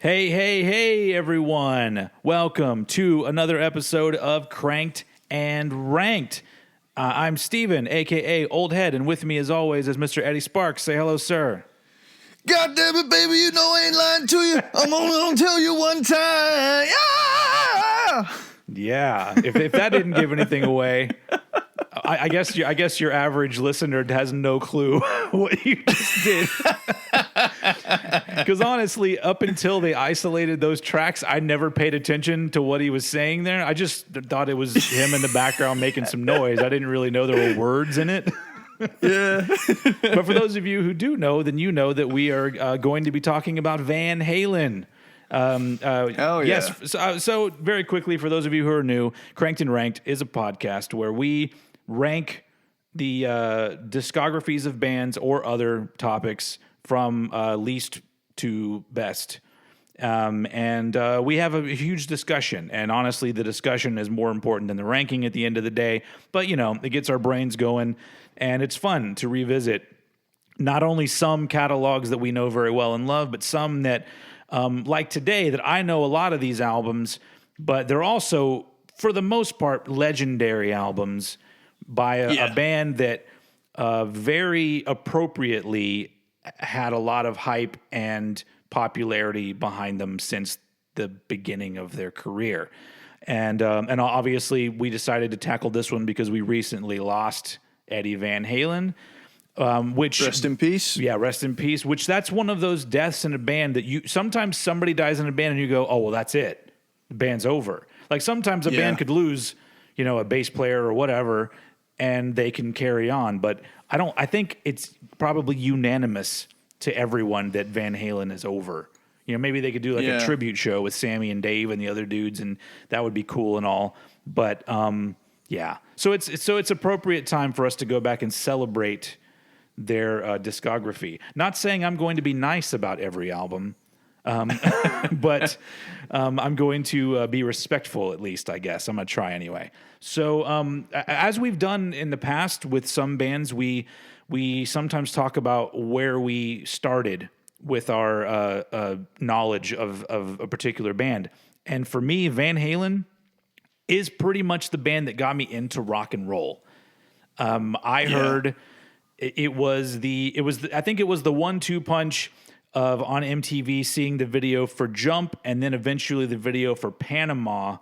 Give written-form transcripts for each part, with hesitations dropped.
Hey, everyone. Welcome to another episode of Cranked and Ranked. I'm Steven, a.k.a. Old Head, and with me, as always, is Mr. Eddie Sparks. Say hello, sir. God damn it, baby, you know I ain't lying to you. I'm only going to tell you one time. Yeah, if that didn't give anything away, I guess your average listener has no clue what you just did. Because honestly, up until they isolated those tracks, I never paid attention to what he was saying there. I just thought it was him in the background making some noise. I didn't really know there were words in it. Yeah. But for those of you who do know, then you know that we are going to be talking about Van Halen. Hell yeah. Yes. So very quickly, for those of you who are new, Cranked and Ranked is a podcast where we rank the discographies of bands or other topics from least to best. And we have a huge discussion. And honestly, the discussion is more important than the ranking at the end of the day. But, you know, it gets our brains going. And it's fun to revisit not only some catalogs that we know very well and love, but some that, like today, that I know a lot of these albums, but they're also, for the most part, legendary albums by a band that very appropriately had a lot of hype and popularity behind them since the beginning of their career. And obviously, we decided to tackle this one because we recently lost Eddie Van Halen, which Rest in peace. Yeah, rest in peace. Which that's one of those deaths in a band that you sometimes somebody dies in a band and you go, oh well, that's it, the band's over. Like sometimes a band could lose, you know, a bass player or whatever, and they can carry on. But I think it's probably unanimous to everyone that Van Halen is over. You know, maybe they could do like a tribute show with Sammy and Dave and the other dudes, and that would be cool and all. But yeah, so it's appropriate time for us to go back and celebrate their discography. Not saying I'm going to be nice about every album, but I'm going to be respectful, at least, I guess. I'm going to try anyway. So as we've done in the past with some bands, we sometimes talk about where we started with our knowledge of a particular band. And for me, Van Halen is pretty much the band that got me into rock and roll. I heard I think it was the 1-2 punch of on MTV seeing the video for Jump and then eventually the video for Panama.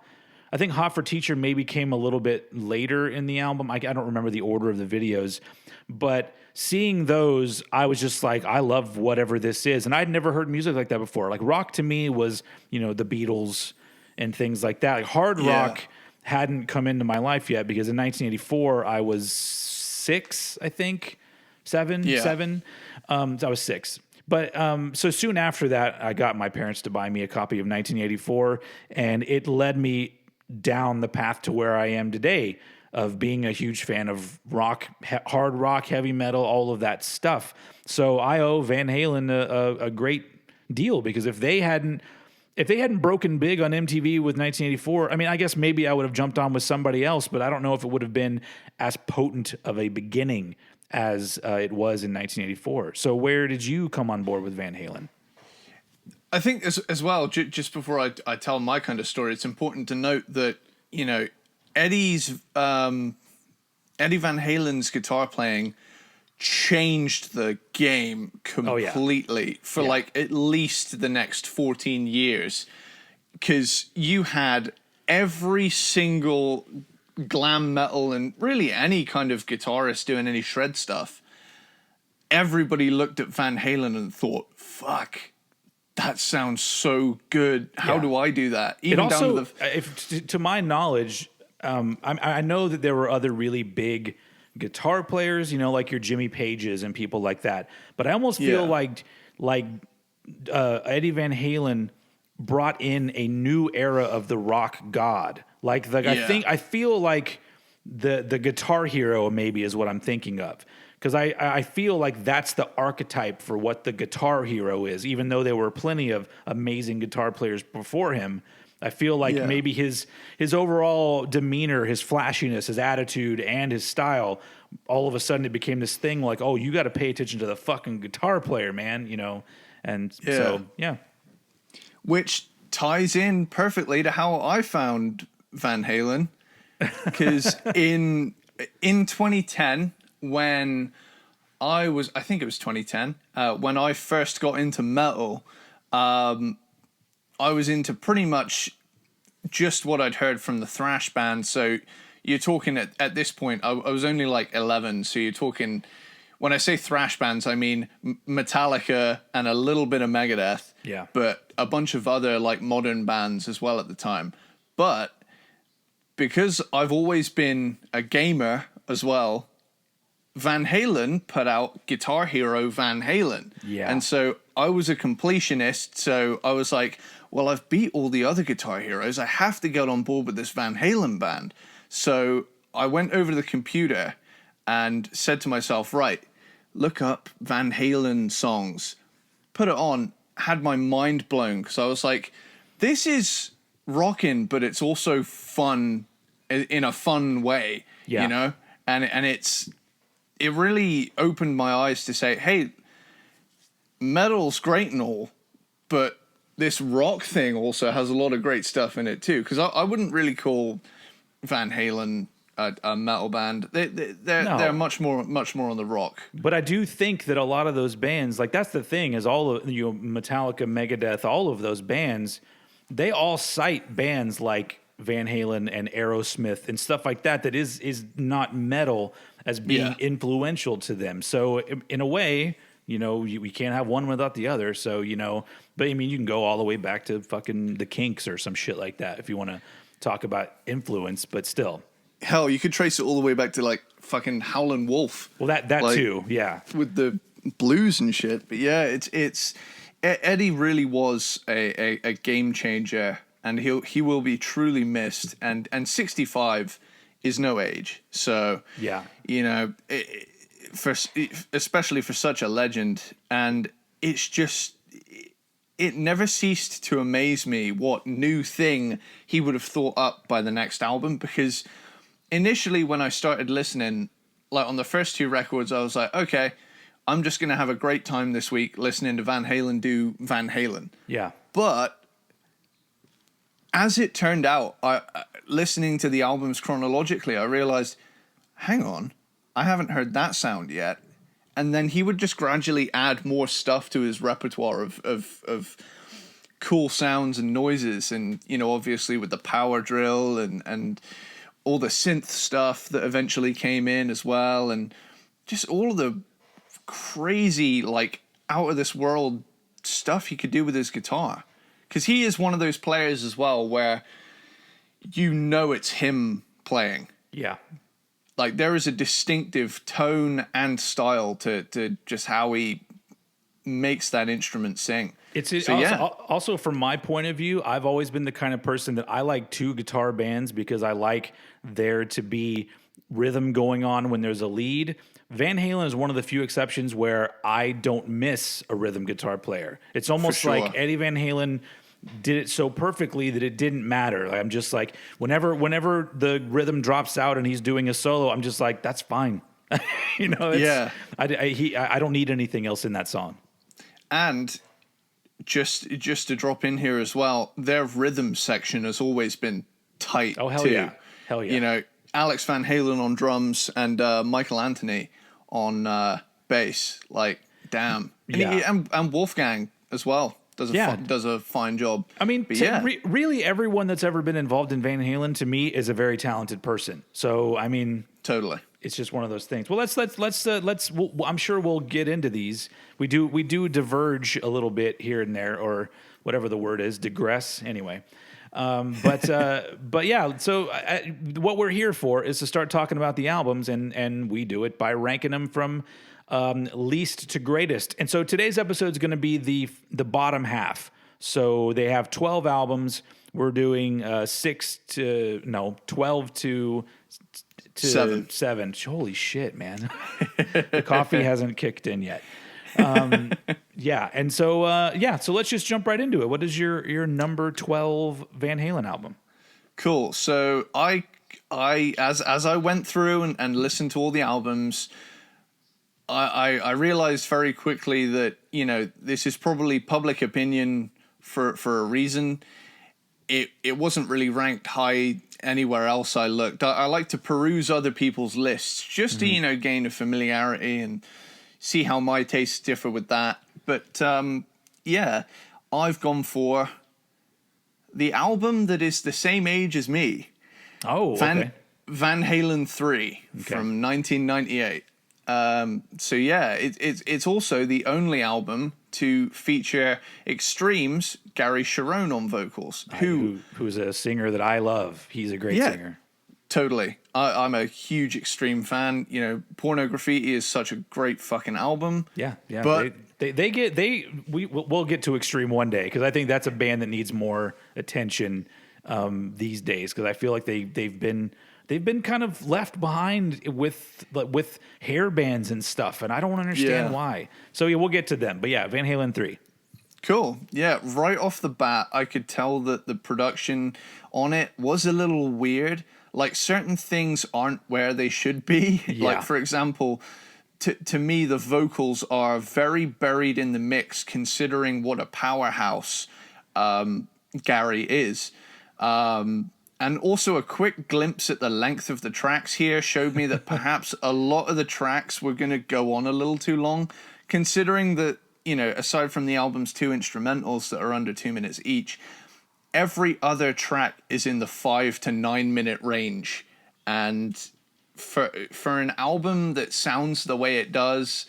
I think Hot for Teacher maybe came a little bit later in the album. I don't remember the order of the videos, but seeing those, I was just like, I love whatever this is. And I'd never heard music like that before. Like rock to me was, you know, the Beatles and things like that. Like hard rock hadn't come into my life yet because in 1984 I was 6, I think, 7. I was 6. But so soon after that, I got my parents to buy me a copy of 1984, and it led me down the path to where I am today of being a huge fan of rock, hard rock, heavy metal, all of that stuff. So I owe Van Halen a great deal because if they hadn't broken big on MTV with 1984, I mean, I guess maybe I would have jumped on with somebody else, but I don't know if it would have been as potent of a beginning as it was in 1984. So where did you come on board with Van Halen? I think as well, just before I tell my kind of story, it's important to note that, you know, Eddie Van Halen's guitar playing changed the game completely for like at least the next 14 years. Because you had every single glam metal and really any kind of guitarist doing any shred stuff, everybody looked at Van Halen and thought, fuck, that sounds so good. How do I do that? Even it also, down to to my knowledge, I know that there were other really big guitar players, you know, like your Jimmy Pages and people like that. But I almost feel like Eddie Van Halen brought in a new era of the rock god. I feel like the Guitar Hero maybe is what I'm thinking of. Because I feel like that's the archetype for what the guitar hero is, even though there were plenty of amazing guitar players before him. I feel like maybe his overall demeanor, his flashiness, his attitude, and his style, all of a sudden it became this thing like, oh, you got to pay attention to the fucking guitar player, man, you know? And so, yeah. Which ties in perfectly to how I found Van Halen. Because in 2010, when I think it was 2010, when I first got into metal, I was into pretty much just what I'd heard from the thrash band. So you're talking at this point, I was only like 11. So you're talking, when I say thrash bands, I mean Metallica and a little bit of Megadeth. Yeah. But a bunch of other like modern bands as well at the time. But because I've always been a gamer as well, Van Halen put out Guitar Hero Van Halen. Yeah. And so I was a completionist. So I was like, well, I've beat all the other Guitar Heroes. I have to get on board with this Van Halen band. So I went over to the computer and said to myself, right, look up Van Halen songs, put it on, had my mind blown. Because I was like, this is rocking, but it's also fun in a fun way, you know? And it really opened my eyes to say, hey, metal's great and all, but this rock thing also has a lot of great stuff in it too. Because I wouldn't really call Van Halen a metal band. They're much more on the rock. But I do think that a lot of those bands, like that's the thing, is all of Metallica, Megadeth, all of those bands, they all cite bands like Van Halen and Aerosmith and stuff like that is not metal as being influential to them. So in a way, we can't have one without the other. So, but I mean, you can go all the way back to fucking the Kinks or some shit like that if you want to talk about influence, but still. Hell, you could trace it all the way back to like fucking Howlin' Wolf. Well, that like, too, yeah. With the blues and shit. But yeah, it's Eddie really was a game changer, and he will be truly missed. And 65 is no age. So, yeah, especially for such a legend, and it's just, it never ceased to amaze me what new thing he would have thought up by the next album. Because initially when I started listening, like on the first two records, I was like, okay, I'm just going to have a great time this week listening to Van Halen do Van Halen. Yeah. But as it turned out, listening to the albums chronologically, I realized, hang on, I haven't heard that sound yet. And then he would just gradually add more stuff to his repertoire of cool sounds and noises. And, obviously with the power drill and all the synth stuff that eventually came in as well. And just all of the crazy, like, out of this world stuff he could do with his guitar. Because he is one of those players as well where it's him playing. Yeah. Like, there is a distinctive tone and style to just how he makes that instrument sing. Also, from my point of view, I've always been the kind of person that I like two guitar bands because I like there to be rhythm going on when there's a lead. Van Halen is one of the few exceptions where I don't miss a rhythm guitar player. It's almost like Eddie Van Halen did it so perfectly that it didn't matter. Like, I'm just like, whenever the rhythm drops out and he's doing a solo, I'm just like, that's fine. I don't need anything else in that song. And just to drop in here as well, their rhythm section has always been tight. Oh, hell too. Yeah. Hell yeah. Alex Van Halen on drums and Michael Anthony on bass. Like, damn. And Wolfgang as well does a fine job. I mean, really everyone that's ever been involved in Van Halen to me is a very talented person. So, I mean, totally. It's just one of those things. Well, let's I'm sure we'll get into these. We do diverge a little bit here and there, or whatever the word is, digress anyway. But yeah, so what we're here for is to start talking about the albums, and we do it by ranking them from least to greatest. And so today's episode is going to be the bottom half. So they have 12 albums. We're doing 12 to to 7. 7. Holy shit, man. The coffee hasn't kicked in yet. Yeah. And so, so let's just jump right into it. What is your number 12 Van Halen album? Cool. So as I went through and listened to all the albums, I realized very quickly that, this is probably public opinion for a reason. It wasn't really ranked high anywhere else I looked. I like to peruse other people's lists just to, gain a familiarity and see how my tastes differ with that. But I've gone for the album that is the same age as me. Oh, okay. Van Halen 3 from 1998. It's also the only album to feature Extreme's Gary Cherone on vocals, who's a singer that I love. He's a great singer. Totally. I'm a huge Extreme fan. Porno Graffiti is such a great fucking album. Yeah. But we'll get to Extreme one day, because I think that's a band that needs more attention these days, because I feel like they've been kind of left behind with hair bands and stuff, and I don't understand why. So we'll get to them. But Van Halen 3. Cool. Yeah, right off the bat, I could tell that the production on it was a little weird. Like, certain things aren't where they should be. Yeah. Like, for example, to me, the vocals are very buried in the mix, considering what a powerhouse Gary is. And also a quick glimpse at the length of the tracks here showed me that perhaps a lot of the tracks were going to go on a little too long, considering that, aside from the album's 2 instrumentals that are under 2 minutes each, every other track is in the 5 to 9 minute range. And for an album that sounds the way it does,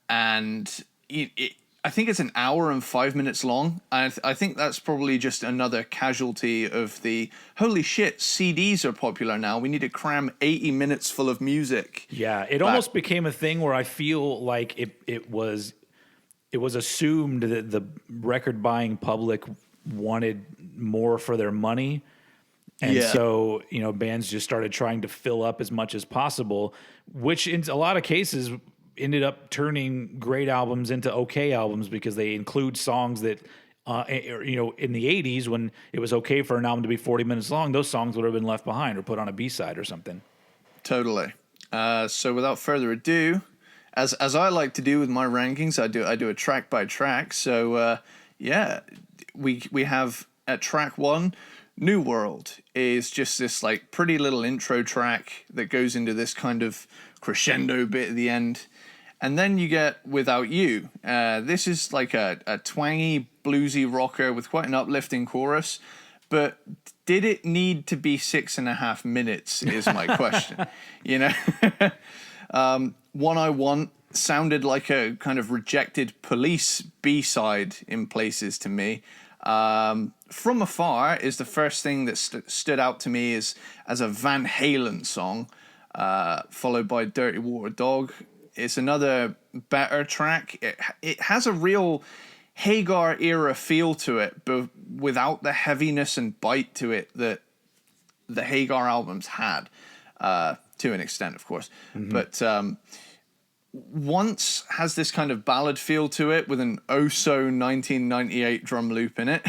and I think it's an hour and 5 minutes long. I think that's probably just another casualty of the, holy shit, CDs are popular now. We need to cram 80 minutes full of music. Yeah, it almost became a thing where I feel like it was assumed that the record buying public wanted more for their money. And so, bands just started trying to fill up as much as possible, which in a lot of cases ended up turning great albums into okay albums, because they include songs that, in the 80s, when it was okay for an album to be 40 minutes long, those songs would have been left behind or put on a B-side or something. Totally. So without further ado, as I like to do with my rankings, I do a track by track. So we have at track 1, New World is just this like pretty little intro track that goes into this kind of crescendo bit at the end. And then you get Without You. This is like a twangy, bluesy rocker with quite an uplifting chorus. But did it need to be 6.5 minutes is my question. One I Want sounded like a kind of rejected Police B-side in places to me. From Afar is the first thing that stood out to me as a Van Halen song, followed by Dirty Water Dog. It's another better track. It has a real Hagar era feel to it, but without the heaviness and bite to it that the Hagar albums had, to an extent, of course. Mm-hmm. But Once has this kind of ballad feel to it with an oh-so 1998 drum loop in it.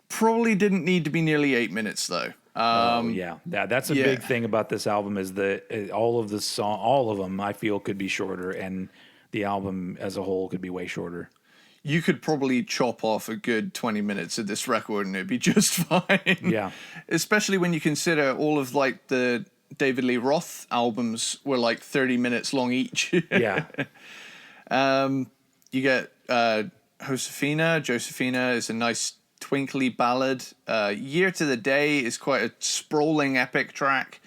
Probably didn't need to be nearly 8 minutes, though. That's a big thing about this album, is that all of them I feel could be shorter, and the album as a whole could be way shorter. You could probably chop off a good 20 minutes of this record and it'd be just fine. Yeah. Especially when you consider all of like the David Lee Roth albums were like 30 minutes long each. Yeah. You get Josephina is a nice twinkly ballad. Year to the Day is quite a sprawling epic track.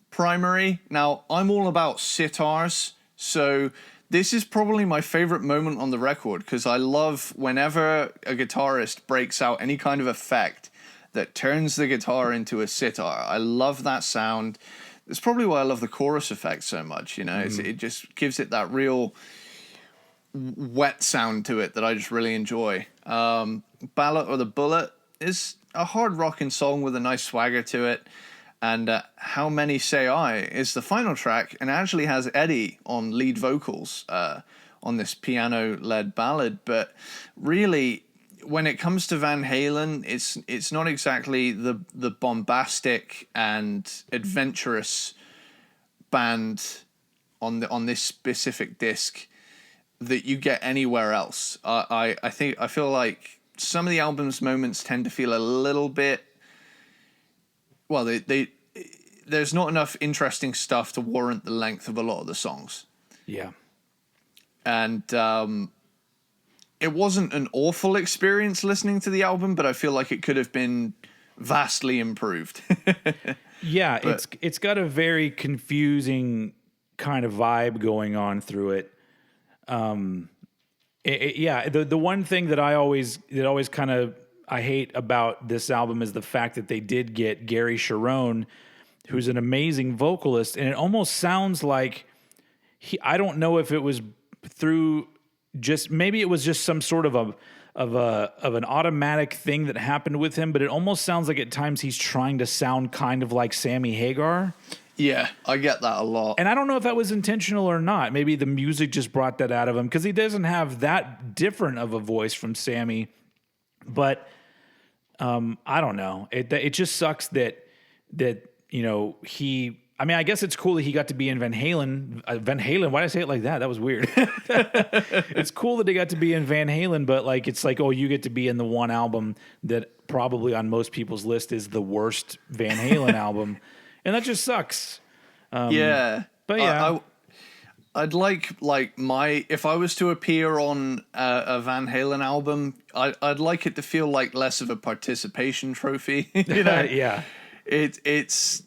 Primary. Now, I'm all about sitars, so this is probably my favorite moment on the record, because I love whenever a guitarist breaks out any kind of effect that turns the guitar into a sitar. I love that sound. That's probably why I love the chorus effect so much, It just gives it that real wet sound to it that I just really enjoy. Ballad or the Bullet is a hard rocking song with a nice swagger to it. And How Many Say I is the final track, and actually has Eddie on lead vocals on this piano-led ballad. But really, when it comes to Van Halen, it's not exactly the bombastic and adventurous band on this specific disc that you get anywhere else. I feel like some of the album's moments tend to feel a little bit, well, there's not enough interesting stuff to warrant the length of a lot of the songs. Yeah. And it wasn't an awful experience listening to the album, but I feel like it could have been vastly improved. Yeah, it's got a very confusing kind of vibe going on through it. The one thing that always kind of I hate about this album is the fact that they did get Gary Cherone, who's an amazing vocalist, and it almost sounds like I don't know if it was through maybe it was just some sort of an automatic thing that happened with him, but it almost sounds like at times he's trying to sound kind of like Sammy Hagar. Yeah, I get that a lot. And I don't know if that was intentional or not. Maybe the music just brought that out of him, because he doesn't have that different of a voice from Sammy. But I don't know. It just sucks that he. I mean, I guess it's cool that he got to be in Van Halen. Van Halen. Why did I say it like that? That was weird. It's cool that he got to be in Van Halen, but it's like, oh, you get to be in the one album that probably on most people's list is the worst Van Halen album, and that just sucks. Yeah, but yeah. I'd like if I was to appear on a Van Halen album, I'd like it to feel like less of a participation trophy. Yeah. It's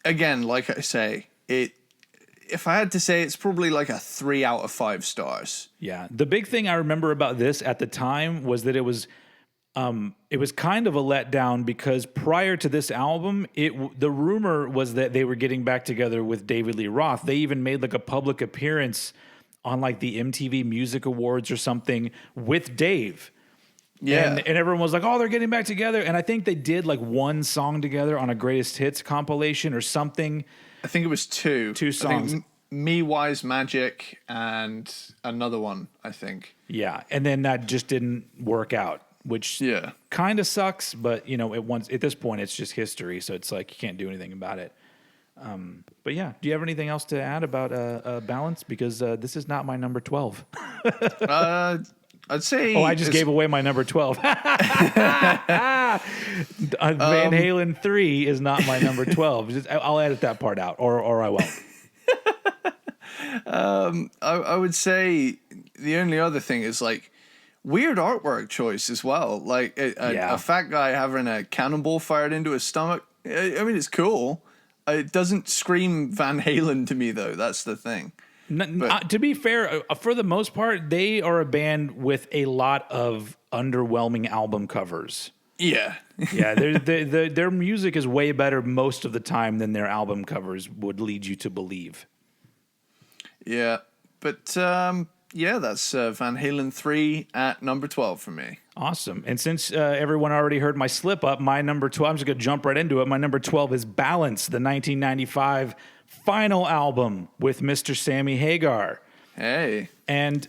again, like I say, if I had to say, it's probably like a 3 out of 5 stars. Yeah. The big thing I remember about this at the time was that it was kind of a letdown, because prior to this album, the rumor was that they were getting back together with David Lee Roth. They even made a public appearance on the MTV Music Awards or something with Dave. Yeah. And everyone was like, oh, they're getting back together. And I think they did one song together on a greatest hits compilation or something. I think it was 2. 2 songs. Me, Wise Magic, and another one, I think. Yeah. And then that just didn't work out, which kind of sucks. But, at this point, it's just history. So it's like you can't do anything about it. But yeah, do you have anything else to add about Balance? Because this is not my number 12. I'd say... Oh, I just gave away my number 12. Van Halen 3 is not my number 12. I'll edit that part out, or I won't. I would say the only other thing is weird artwork choice as well. A fat guy having a cannonball fired into his stomach. I mean, it's cool. It doesn't scream Van Halen to me, though. That's the thing. To be fair, for the most part, they are a band with a lot of underwhelming album covers. Yeah. Yeah, their music is way better most of the time than their album covers would lead you to believe. Yeah, but that's Van Halen 3 at number 12 for me. Awesome. And since everyone already heard my slip up, my number 12, I'm just going to jump right into it. My number 12 is Balance, the 1995 final album with Mr. Sammy Hagar. Hey. And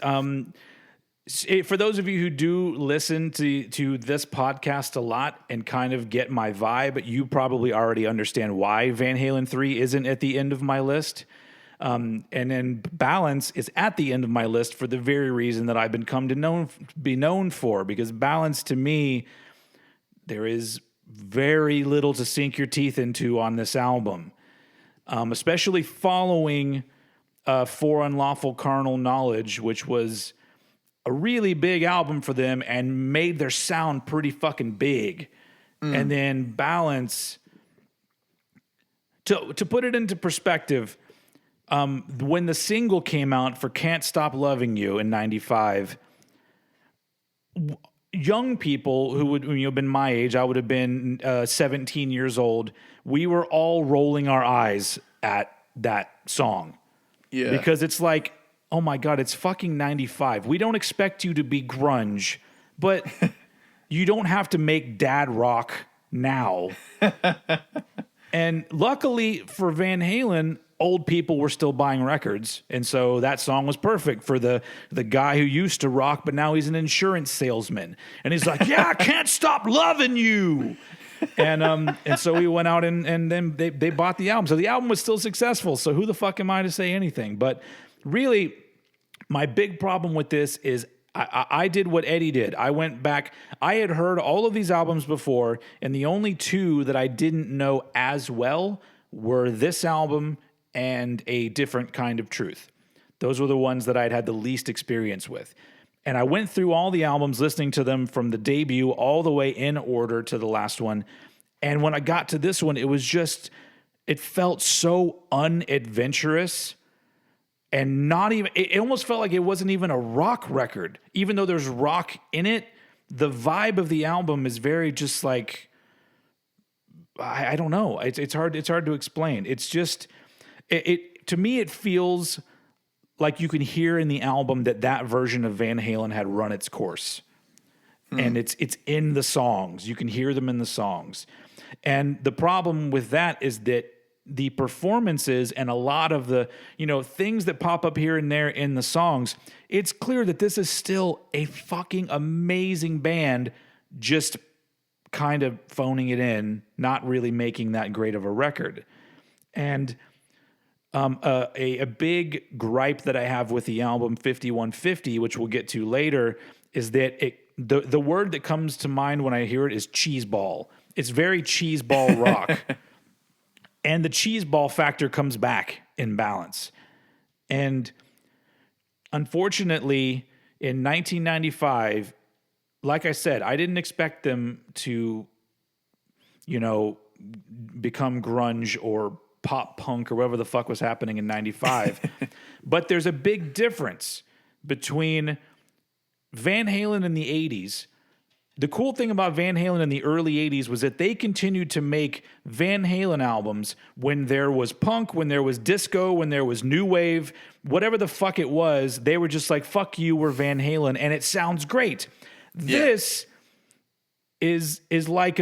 for those of you who do listen to this podcast a lot and kind of get my vibe, you probably already understand why Van Halen 3 isn't at the end of my list. And then Balance is at the end of my list for the very reason that I've been be known for, because Balance, to me, there is very little to sink your teeth into on this album. Especially following For Unlawful Carnal Knowledge, which was a really big album for them and made their sound pretty fucking big. And then Balance, to put it into perspective, when the single came out for Can't Stop Loving You in 95, young people who would have been my age, I would have been 17 years old, we were all rolling our eyes at that song. Yeah. Because it's like, oh my God, it's fucking 95. We don't expect you to be grunge, but you don't have to make dad rock now. And luckily for Van Halen, old people were still buying records. And so that song was perfect for the guy who used to rock, but now he's an insurance salesman. And he's like, yeah, I can't stop loving you. And so we went out and then they bought the album. So the album was still successful. So who the fuck am I to say anything? But really, my big problem with this is I did what Eddie did. I went back. I had heard all of these albums before, and the only two that I didn't know as well were this album and A Different Kind of Truth. Those were the ones that I'd had the least experience with. And I went through all the albums, listening to them from the debut all the way in order to the last one. And when I got to this one, it felt so unadventurous. And not even, it almost felt like it wasn't even a rock record. Even though there's rock in it, the vibe of the album is very just like, I don't know. It's hard to explain. It's just, to me, it feels like you can hear in the album that version of Van Halen had run its course. And it's in the songs. You can hear them in the songs. And the problem with that is that the performances and a lot of the, things that pop up here and there in the songs, it's clear that this is still a fucking amazing band, just kind of phoning it in, not really making that great of a record. And a big gripe that I have with the album 5150, which we'll get to later, is that the word that comes to mind when I hear it is cheeseball. It's very cheeseball rock. And the cheeseball factor comes back in balance. And unfortunately, in 1995, like I said, I didn't expect them to, become grunge or pop punk or whatever the fuck was happening in 95. But there's a big difference between Van Halen in the 80s. The cool thing about Van Halen in the early 80s was that they continued to make Van Halen albums when there was punk, when there was disco, when there was new wave, whatever the fuck it was. They were just like, fuck you, we're Van Halen, and it sounds great. Yeah. This is like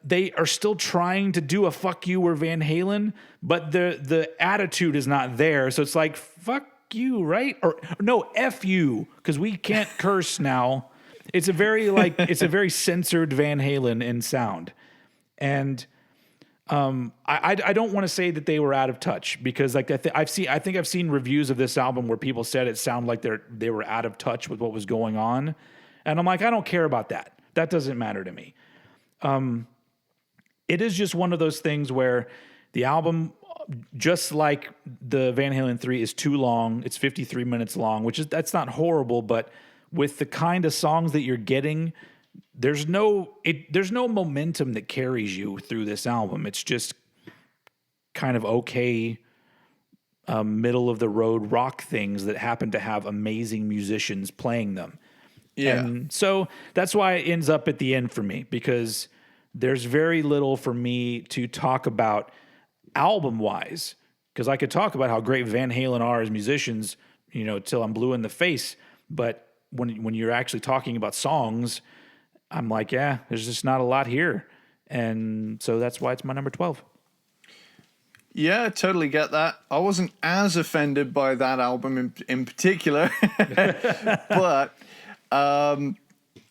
they are still trying to do a fuck you, we're Van Halen, but the attitude is not there. So it's like, fuck you, right? Or no, F you, because we can't curse now. It's a very censored Van Halen in sound. And I don't want to say that they were out of touch, because like I think I've seen reviews of this album where people said it sounded like they were out of touch with what was going on. And I'm like, I don't care about that. That doesn't matter to me. It is just one of those things where the album, just like the Van Halen 3, is too long. It's 53 minutes long, that's not horrible, but with the kind of songs that you're getting, there's no momentum that carries you through this album. It's just kind of okay, middle of the road rock things that happen to have amazing musicians playing them. Yeah. And so that's why it ends up at the end for me, because there's very little for me to talk about album wise, because I could talk about how great Van Halen are as musicians, till I'm blue in the face. But when you're actually talking about songs, I'm like, yeah, there's just not a lot here. And so that's why it's my number 12. Yeah, I totally get that. I wasn't as offended by that album in particular, but I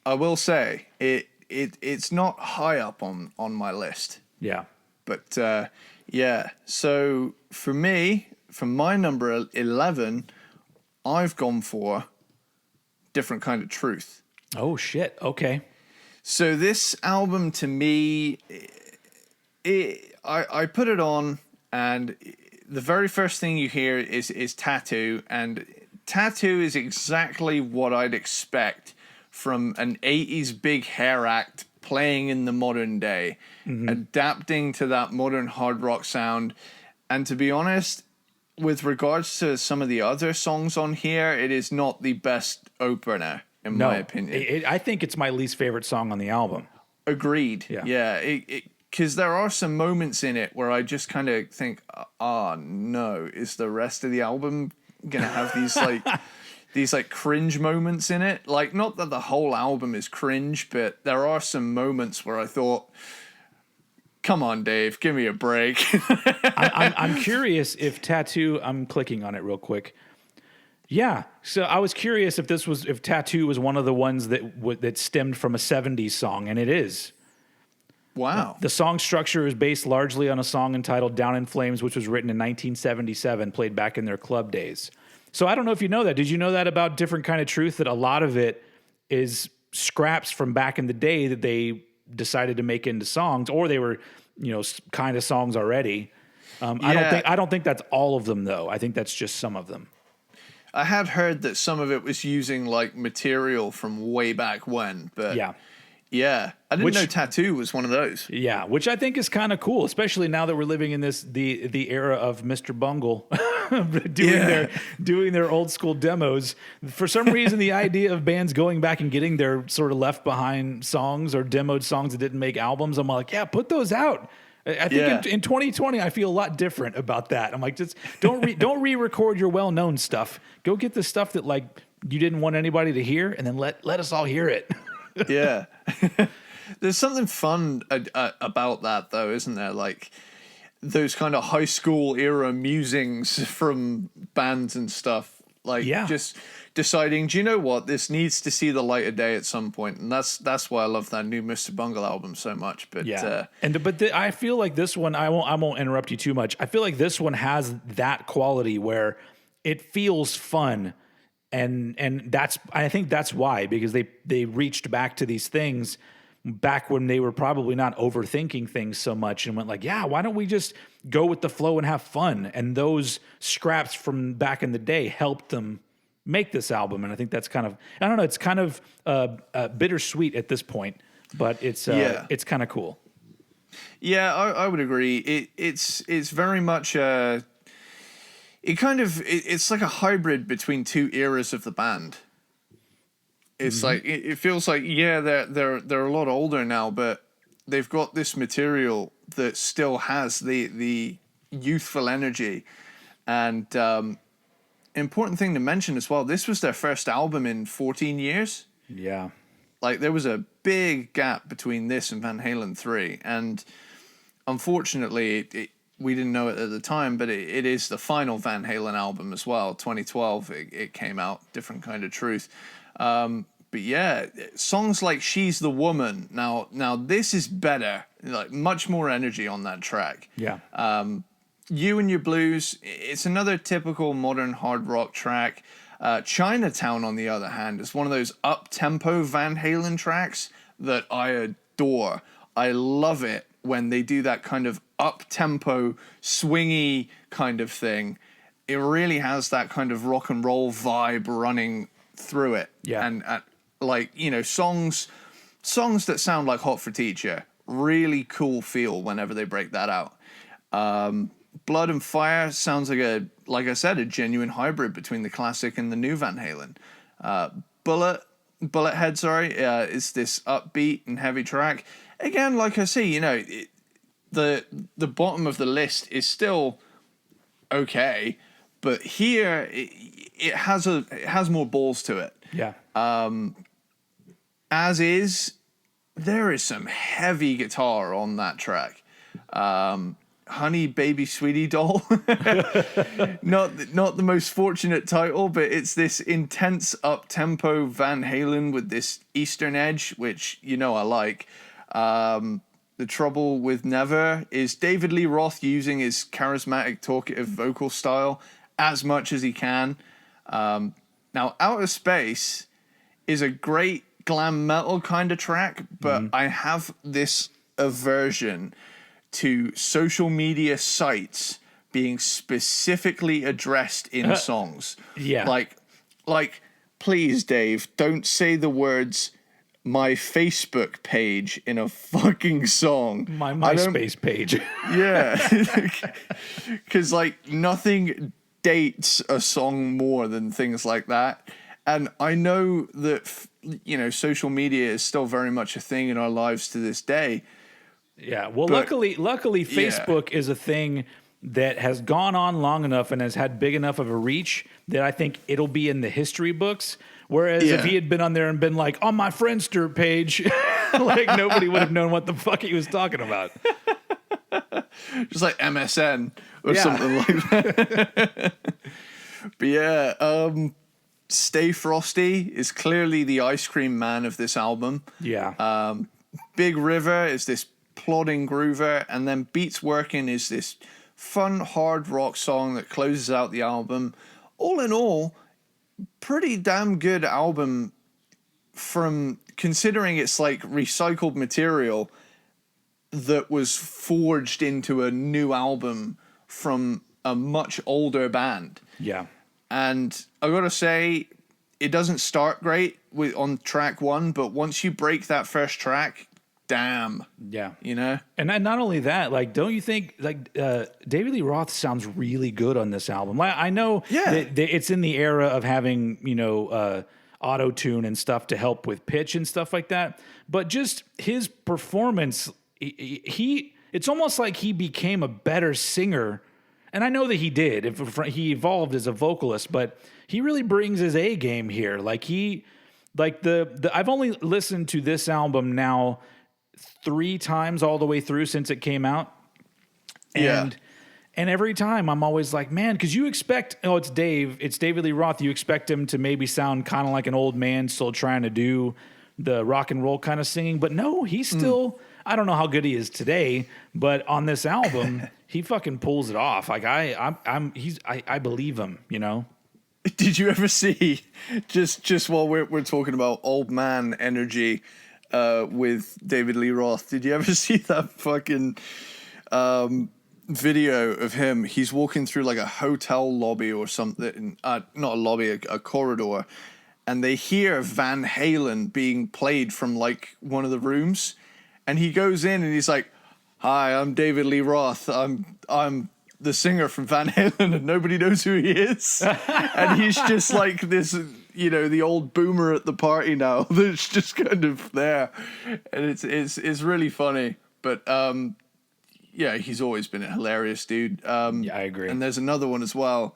will say it's not high up on my list. Yeah. But yeah, so for me, for my number 11, I've gone for Different Kind of Truth. Oh, shit. Okay. So this album, to me, I put it on, and the very first thing you hear is Tattoo, and Tattoo is exactly what I'd expect from an 80s big hair act playing in the modern day, adapting to that modern hard rock sound. And to be honest, with regards to some of the other songs on here, it is not the best opener, in my opinion. I think it's my least favorite song on the album. Agreed. Yeah. Because there are some moments in it where I just kind of think, no, is the rest of the album going to have these, like, these like cringe moments in it. Like, not that the whole album is cringe, but there are some moments where I thought, come on, Dave, give me a break. I'm curious if Tattoo. I'm clicking on it real quick. Yeah, so I was curious if Tattoo was one of the ones that stemmed from a '70s song, and it is. Wow. The song structure is based largely on a song entitled "Down in Flames," which was written in 1977, played back in their club days. So I don't know if you know that. Did you know that about Different Kind of Truth? That a lot of it is scraps from back in the day that they decided to make into songs, or they were, kind of songs already. I don't think that's all of them though. I think that's just some of them. I had heard that some of it was using like material from way back when, but yeah, I didn't know Tattoo was one of those. Yeah, which I think is kind of cool, especially now that we're living in the era of Mr. Bungle doing their old school demos. For some reason, the idea of bands going back and getting their sort of left behind songs or demoed songs that didn't make albums, I'm like, yeah, put those out. I think in 2020, I feel a lot different about that. I'm like, just don't re-record your well-known stuff. Go get the stuff that like you didn't want anybody to hear, and then let us all hear it. Yeah. There's something fun about that, though, isn't there? Like those kind of high school era musings from bands and stuff. Like just deciding, do you know what? This needs to see the light of day at some point. And that's why I love that new Mr. Bungle album so much. But I feel like this one, I won't interrupt you too much. I feel like this one has that quality where it feels fun. And I think that's why, because they reached back to these things back when they were probably not overthinking things so much and went like, yeah, why don't we just go with the flow and have fun? And those scraps from back in the day helped them make this album. And I think that's kind of, I don't know, it's kind of bittersweet at this point, but it's kind of cool. Yeah, I would agree. It's very much it's like a hybrid between two eras of the band. It's like it feels like they're a lot older now, but they've got this material that still has the youthful energy. And important thing to mention as well, this was their first album in 14 years. Yeah. Like there was a big gap between this and Van Halen 3, and unfortunately we didn't know it at the time, but it is the final Van Halen album as well. 2012 it came out, Different Kind of Truth. But yeah, songs like She's the Woman. Now this is better, like much more energy on that track. Yeah. You and Your Blues, it's another typical modern hard rock track. Chinatown, on the other hand, is one of those up-tempo Van Halen tracks that I adore. I love it when they do that kind of up-tempo, swingy kind of thing. It really has that kind of rock and roll vibe running through it. Yeah. And like, songs that sound like Hot for Teacher, really cool feel whenever they break that out. Blood and Fire sounds like I said, a genuine hybrid between the classic and the new Van Halen. Bullethead, is this upbeat and heavy track. Again, like I say, the bottom of the list is still okay, but here it has more balls to it. Yeah. As is, there is some heavy guitar on that track. Honey Baby Sweetie Doll. not the most fortunate title, but it's this intense up-tempo Van Halen with this Eastern edge, which I like. The trouble with Never is David Lee Roth using his charismatic, talkative vocal style as much as he can. Now, Outer Space is a great glam metal kind of track, but I have this aversion to social media sites being specifically addressed in songs. Yeah. Like, please, Dave, don't say the words "my Facebook page" in a fucking song. My MySpace page. Yeah. Because, nothing dates a song more than things like that. And I know that, social media is still very much a thing in our lives to this day. Yeah. Well, luckily, Facebook is a thing that has gone on long enough and has had big enough of a reach that I think it'll be in the history books. Whereas if he had been on there and been like, on my Friendster page, like nobody would have known what the fuck he was talking about. Just like MSN or something like that. But yeah, Stay Frosty is clearly the ice cream man of this album. Yeah. Big River is this plodding groover, and then Beats Working is this fun hard rock song that closes out the album. All in all, pretty damn good album, from considering it's like recycled material that was forged into a new album from a much older band. Yeah. And I gotta say, it doesn't start great on track 1, but once you break that first track, damn. Yeah. You know? And not only that, like, don't you think, like, David Lee Roth sounds really good on this album? Like, I know that it's in the era of having, auto-tune and stuff to help with pitch and stuff like that. But just his performance, it's almost like he became a better singer. And I know that he did. He evolved as a vocalist, but he really brings his A game here. Like I've only listened to this album now 3 times all the way through since it came out. And every time I'm always like, man, because you expect, it's David Lee Roth. You expect him to maybe sound kind of like an old man still trying to do the rock and roll kind of singing. But no, he's still, I don't know how good he is today, but on this album, he fucking pulls it off. Like I believe him, you know? Did you ever see, just while we're talking about old man energy with David Lee Roth, did you ever see that fucking video of him? He's walking through like a hotel lobby or something, not a lobby, a corridor, and they hear Van Halen being played from like one of the rooms, and he goes in and he's like, "Hi, I'm David Lee Roth. I'm the singer from Van Halen," and nobody knows who he is. And he's just like this, the old boomer at the party now that's just kind of there. And it's really funny. But he's always been a hilarious dude. Yeah, I agree. And there's another one as well.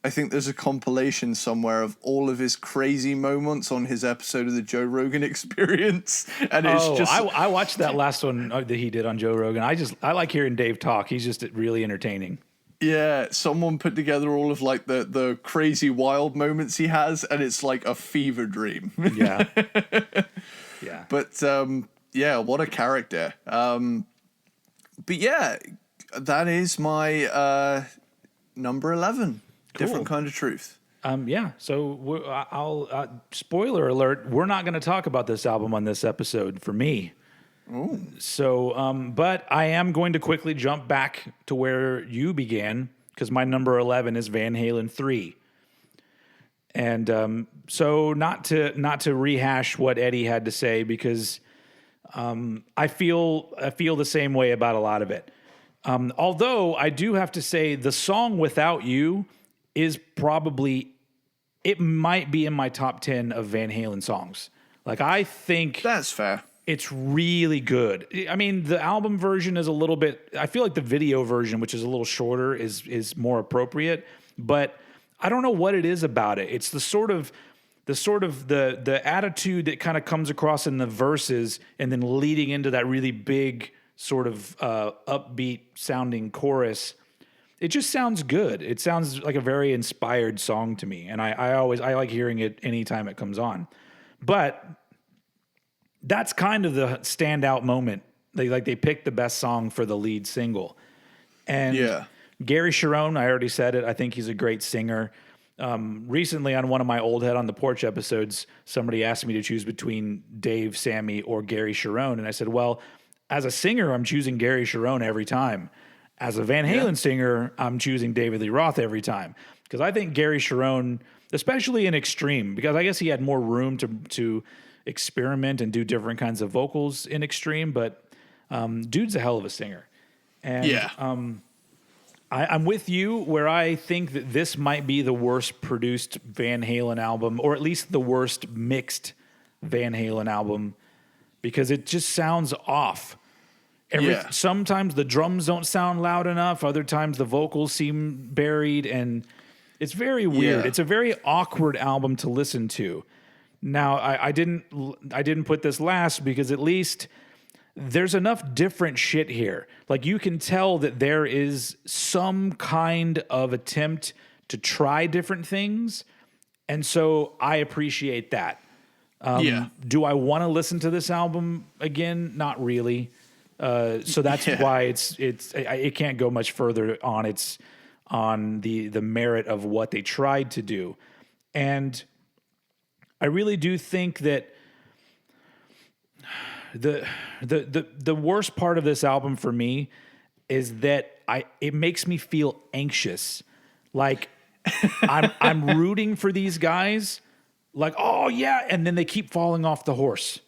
I think there's a compilation somewhere of all of his crazy moments on his episode of the Joe Rogan Experience. And it's I watched that last one that he did on Joe Rogan. I like hearing Dave talk. He's just really entertaining. Yeah, someone put together all of like the crazy wild moments he has, and it's like a fever dream. Yeah. Yeah. But what a character. But yeah, that is my number 11. Cool. Different Kind of Truth. So I'll spoiler alert, we're not going to talk about this album on this episode for me. Ooh. So, but I am going to quickly jump back to where you began, because my number 11 is Van Halen 3. And so not to rehash what Eddie had to say, because I feel the same way about a lot of it. Although I do have to say the song Without You is it might be in my top 10 of Van Halen songs. Like, I think that's fair. It's really good. I mean, the album version is a little bit, I feel like the video version, which is a little shorter, is more appropriate, but I don't know what it is about it. It's the attitude that kind of comes across in the verses and then leading into that really big sort of upbeat sounding chorus. It just sounds good. It sounds like a very inspired song to me. And I like hearing it anytime it comes on. But that's kind of the standout moment. They picked the best song for the lead single. And Gary Cherone, I already said it. I think he's a great singer. Recently on one of my Old Head on the Porch episodes, somebody asked me to choose between Dave, Sammy, or Gary Cherone. And I said, well, as a singer, I'm choosing Gary Cherone every time. As a Van Halen singer, I'm choosing David Lee Roth every time. Because I think Gary Cherone, especially in Extreme, because I guess he had more room to experiment and do different kinds of vocals in Extreme, but dude's a hell of a singer. And I'm with you where I think that this might be the worst produced Van Halen album, or at least the worst mixed Van Halen album, because it just sounds off. Yeah. Sometimes the drums don't sound loud enough. Other times the vocals seem buried, and it's very weird. Yeah. It's a very awkward album to listen to. Now, I didn't put this last because at least there's enough different shit here. Like you can tell that there is some kind of attempt to try different things, and so I appreciate that. Yeah. Do I want to listen to this album again? Not really. So that's why it can't go much further on the merit of what they tried to do. And I really do think that the worst part of this album for me is that it makes me feel anxious. Like I'm rooting for these guys, like, oh yeah, and then they keep falling off the horse.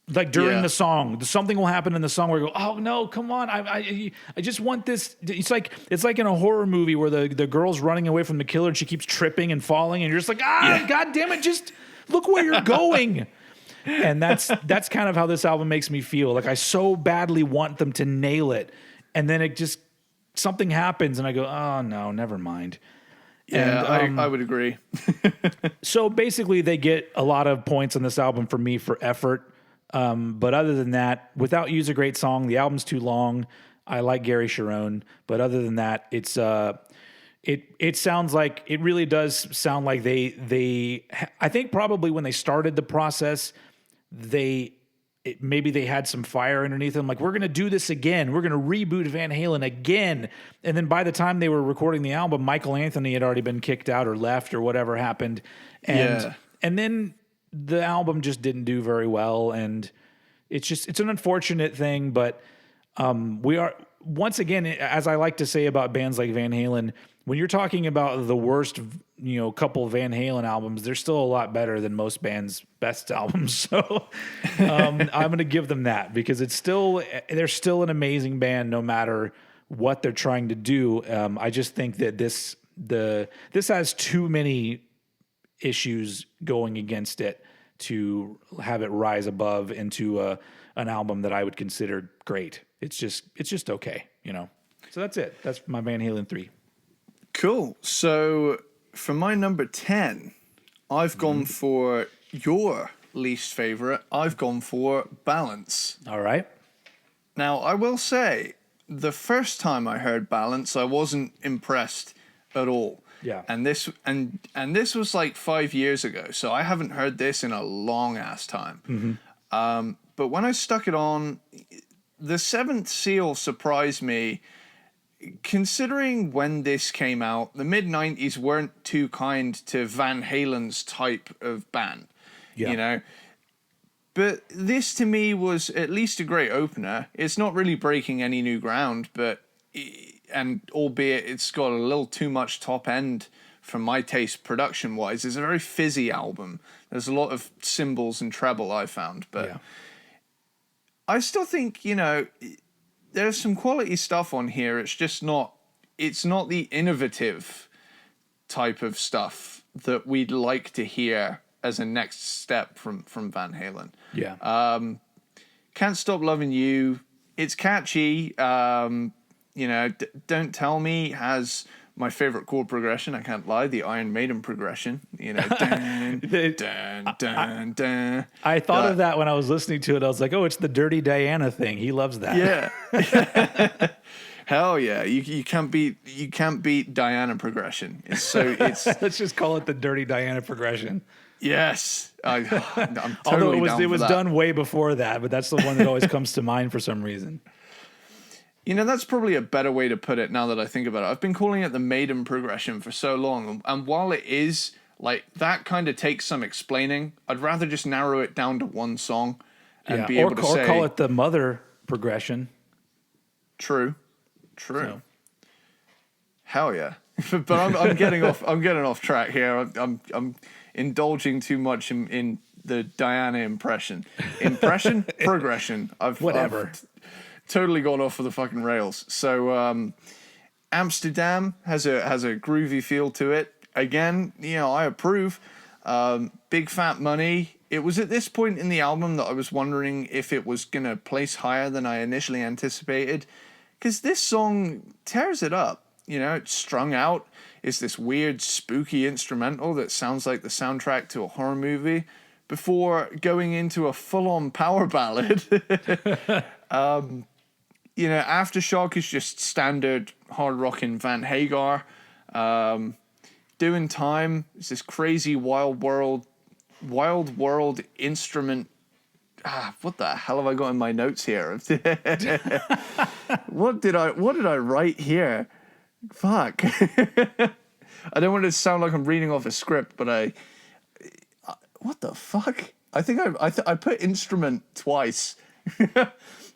Like during the song, something will happen in the song where you go, oh no, come on, I just want this. It's like in a horror movie where the girl's running away from the killer and she keeps tripping and falling, and you're just like, god damn it, just look where you're going. And that's kind of how this album makes me feel. Like I so badly want them to nail it, and then it just something happens, and I go, oh no, never mind. Yeah, And, I would agree. So basically, they get a lot of points on this album for me for effort. But other than that, without You's a great song, the album's too long. I like Gary Sharon, but other than that, it's it sounds like it really does sound like they I think probably when they started the process, maybe they had some fire underneath them. Like, we're going to do this again. We're going to reboot Van Halen again. And then by the time they were recording the album, Michael Anthony had already been kicked out or left or whatever happened. And then the album just didn't do very well. And it's an unfortunate thing, but we are, once again, as I like to say about bands like Van Halen, when you're talking about the worst, couple Van Halen albums, they're still a lot better than most bands' best albums. So I'm going to give them that because they're still an amazing band no matter what they're trying to do. I just think that this has too many issues going against it to have it rise above into an album that I would consider great. It's just okay, So that's it. That's my Van Halen 3. Cool. So for my number 10, I've gone for your least favorite. I've gone for Balance. All right. Now, I will say, the first time I heard Balance, I wasn't impressed at all. Yeah. And this was like 5 years ago, so I haven't heard this in a long ass time. But when I stuck it on, the Seventh Seal surprised me. Considering when this came out, the mid-90s weren't too kind to Van Halen's type of band, But this to me was at least a great opener. It's not really breaking any new ground, and albeit it's got a little too much top end for my taste production-wise. It's a very fizzy album. There's a lot of cymbals and treble I found, but I still think, there's some quality stuff on here. It's just not the innovative type of stuff that we'd like to hear as a next step from Van Halen. Yeah. Can't Stop Loving You. It's catchy. Don't Tell Me has my favorite chord progression. I can't lie. The Iron Maiden progression. Dun, dun, dun, dun. I thought of that when I was listening to it. I was like, oh, it's the Dirty Diana thing. He loves that. Yeah. Hell yeah. You can't beat Diana progression. It's Let's just call it the Dirty Diana progression. Yes. I'm totally Although down it was for that. done way before that, but that's the one that always comes to mind for some reason. That's probably a better way to put it now that I think about it. I've been calling it the Maiden progression for so long. And while it is, like, that kind of takes some explaining, I'd rather just narrow it down to one song and be able to say... Or call it the Mother progression. True. So. Hell yeah. But I'm getting off track here. I'm indulging too much in the Diana impression. Progression. Whatever. I've totally gone off of the fucking rails. So Amsterdam has a groovy feel to it. Again, I approve. Big Fat Money it was at this point in the album that I was wondering if it was going to place higher than I initially anticipated. Because this song tears it up. You know, it's strung out. It's this weird, spooky instrumental that sounds like the soundtrack to a horror movie before going into a full-on power ballad. You know, Aftershock is just standard hard-rocking Van Hagar. Doing Time is this crazy wild world instrument. What the hell have I got in my notes here? What did I write here? Fuck. I don't want to sound like I'm reading off a script, but what the fuck? I think I put instrument twice.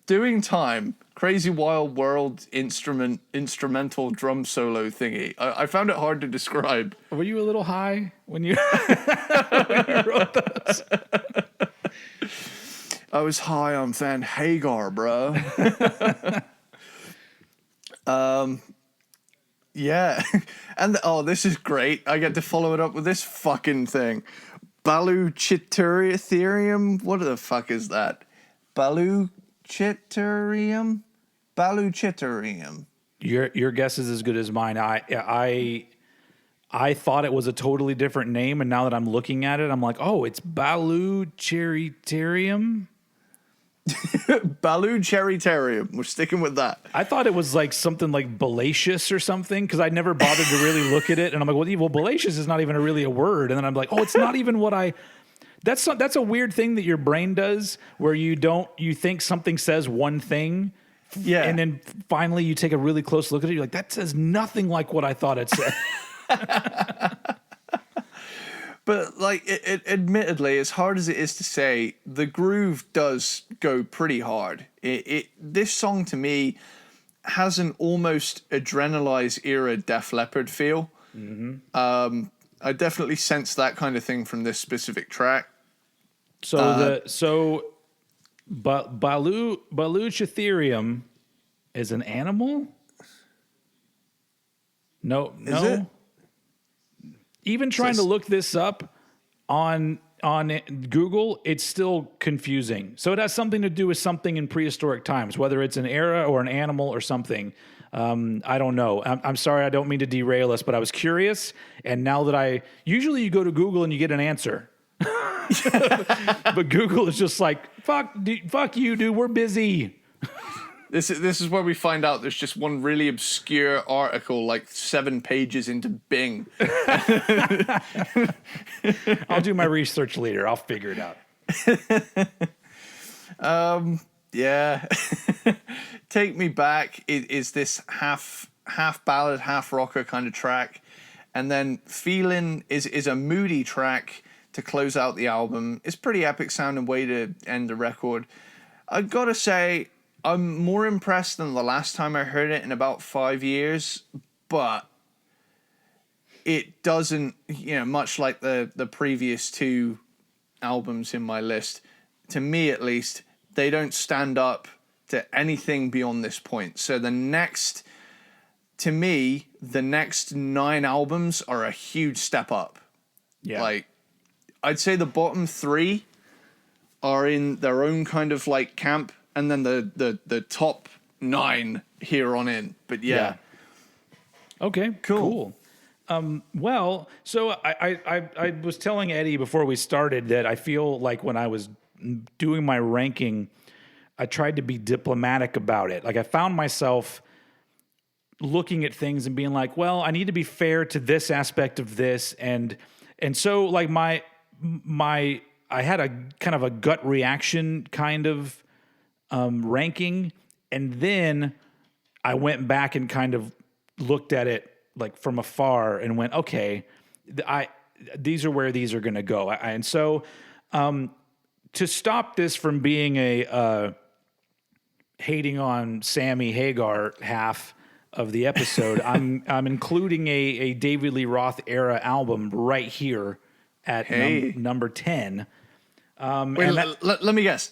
Doing Time, crazy wild world instrumental drum solo thingy. I found it hard to describe. Were you a little high when you, when you wrote those? I was high on Van Hagar, bro. Yeah. And this is great. I get to follow it up with this fucking thing. Baluchitarium? What the fuck is that? Baluchitarium? Your guess is as good as mine. I thought it was a totally different name, and now that I'm looking at it, I'm like, oh, it's Balucheritarium. Balucheritarium. We're sticking with that. I thought it was like something like Balacious or something, because I never bothered to really look at it, and I'm like, well, Balacious is not even really a word, and then I'm like, oh, it's not even what I. That's a weird thing that your brain does, where you think something says one thing. Yeah. And then finally you take a really close look at it. You're like, that says nothing like what I thought it said. But like, admittedly, as hard as it is to say, the groove does go pretty hard. This song to me has an almost adrenalized era Def Leppard feel. Mm-hmm. I definitely sense that kind of thing from this specific track. Baluchitherium is an animal? No. Is it? Even trying to look this up on Google, it's still confusing. So it has something to do with something in prehistoric times, whether it's an era or an animal or something. I don't know. I'm sorry, I don't mean to derail us, but I was curious. And now that usually you go to Google and you get an answer. But Google is just like, fuck you, dude, we're busy. This is where we find out there's just one really obscure article, like 7 pages into Bing. I'll do my research later. I'll figure it out. Yeah. Take Me Back is this half ballad, half rocker kind of track. And then Feelin' is a moody track to close out the album. It's pretty epic sounding way to end the record. I gotta say, I'm more impressed than the last time I heard it in about 5 years, but it doesn't, much like the previous 2 albums in my list, to me at least, they don't stand up to anything beyond this point. So the next 9 albums are a huge step up. Yeah. Like, I'd say the bottom 3 are in their own kind of like camp, and then the top 9 here on in. But yeah. Okay, cool. Well, so I was telling Eddie before we started that I feel like when I was doing my ranking, I tried to be diplomatic about it. Like I found myself looking at things and being like, well, I need to be fair to this aspect of this. And so like I had a kind of a gut reaction kind of ranking. And then I went back and kind of looked at it like from afar and went, okay, these are where these are going to go. And so to stop this from being a hating on Sammy Hagar half of the episode, I'm including a David Lee Roth era album right here at number 10. Wait, let me guess.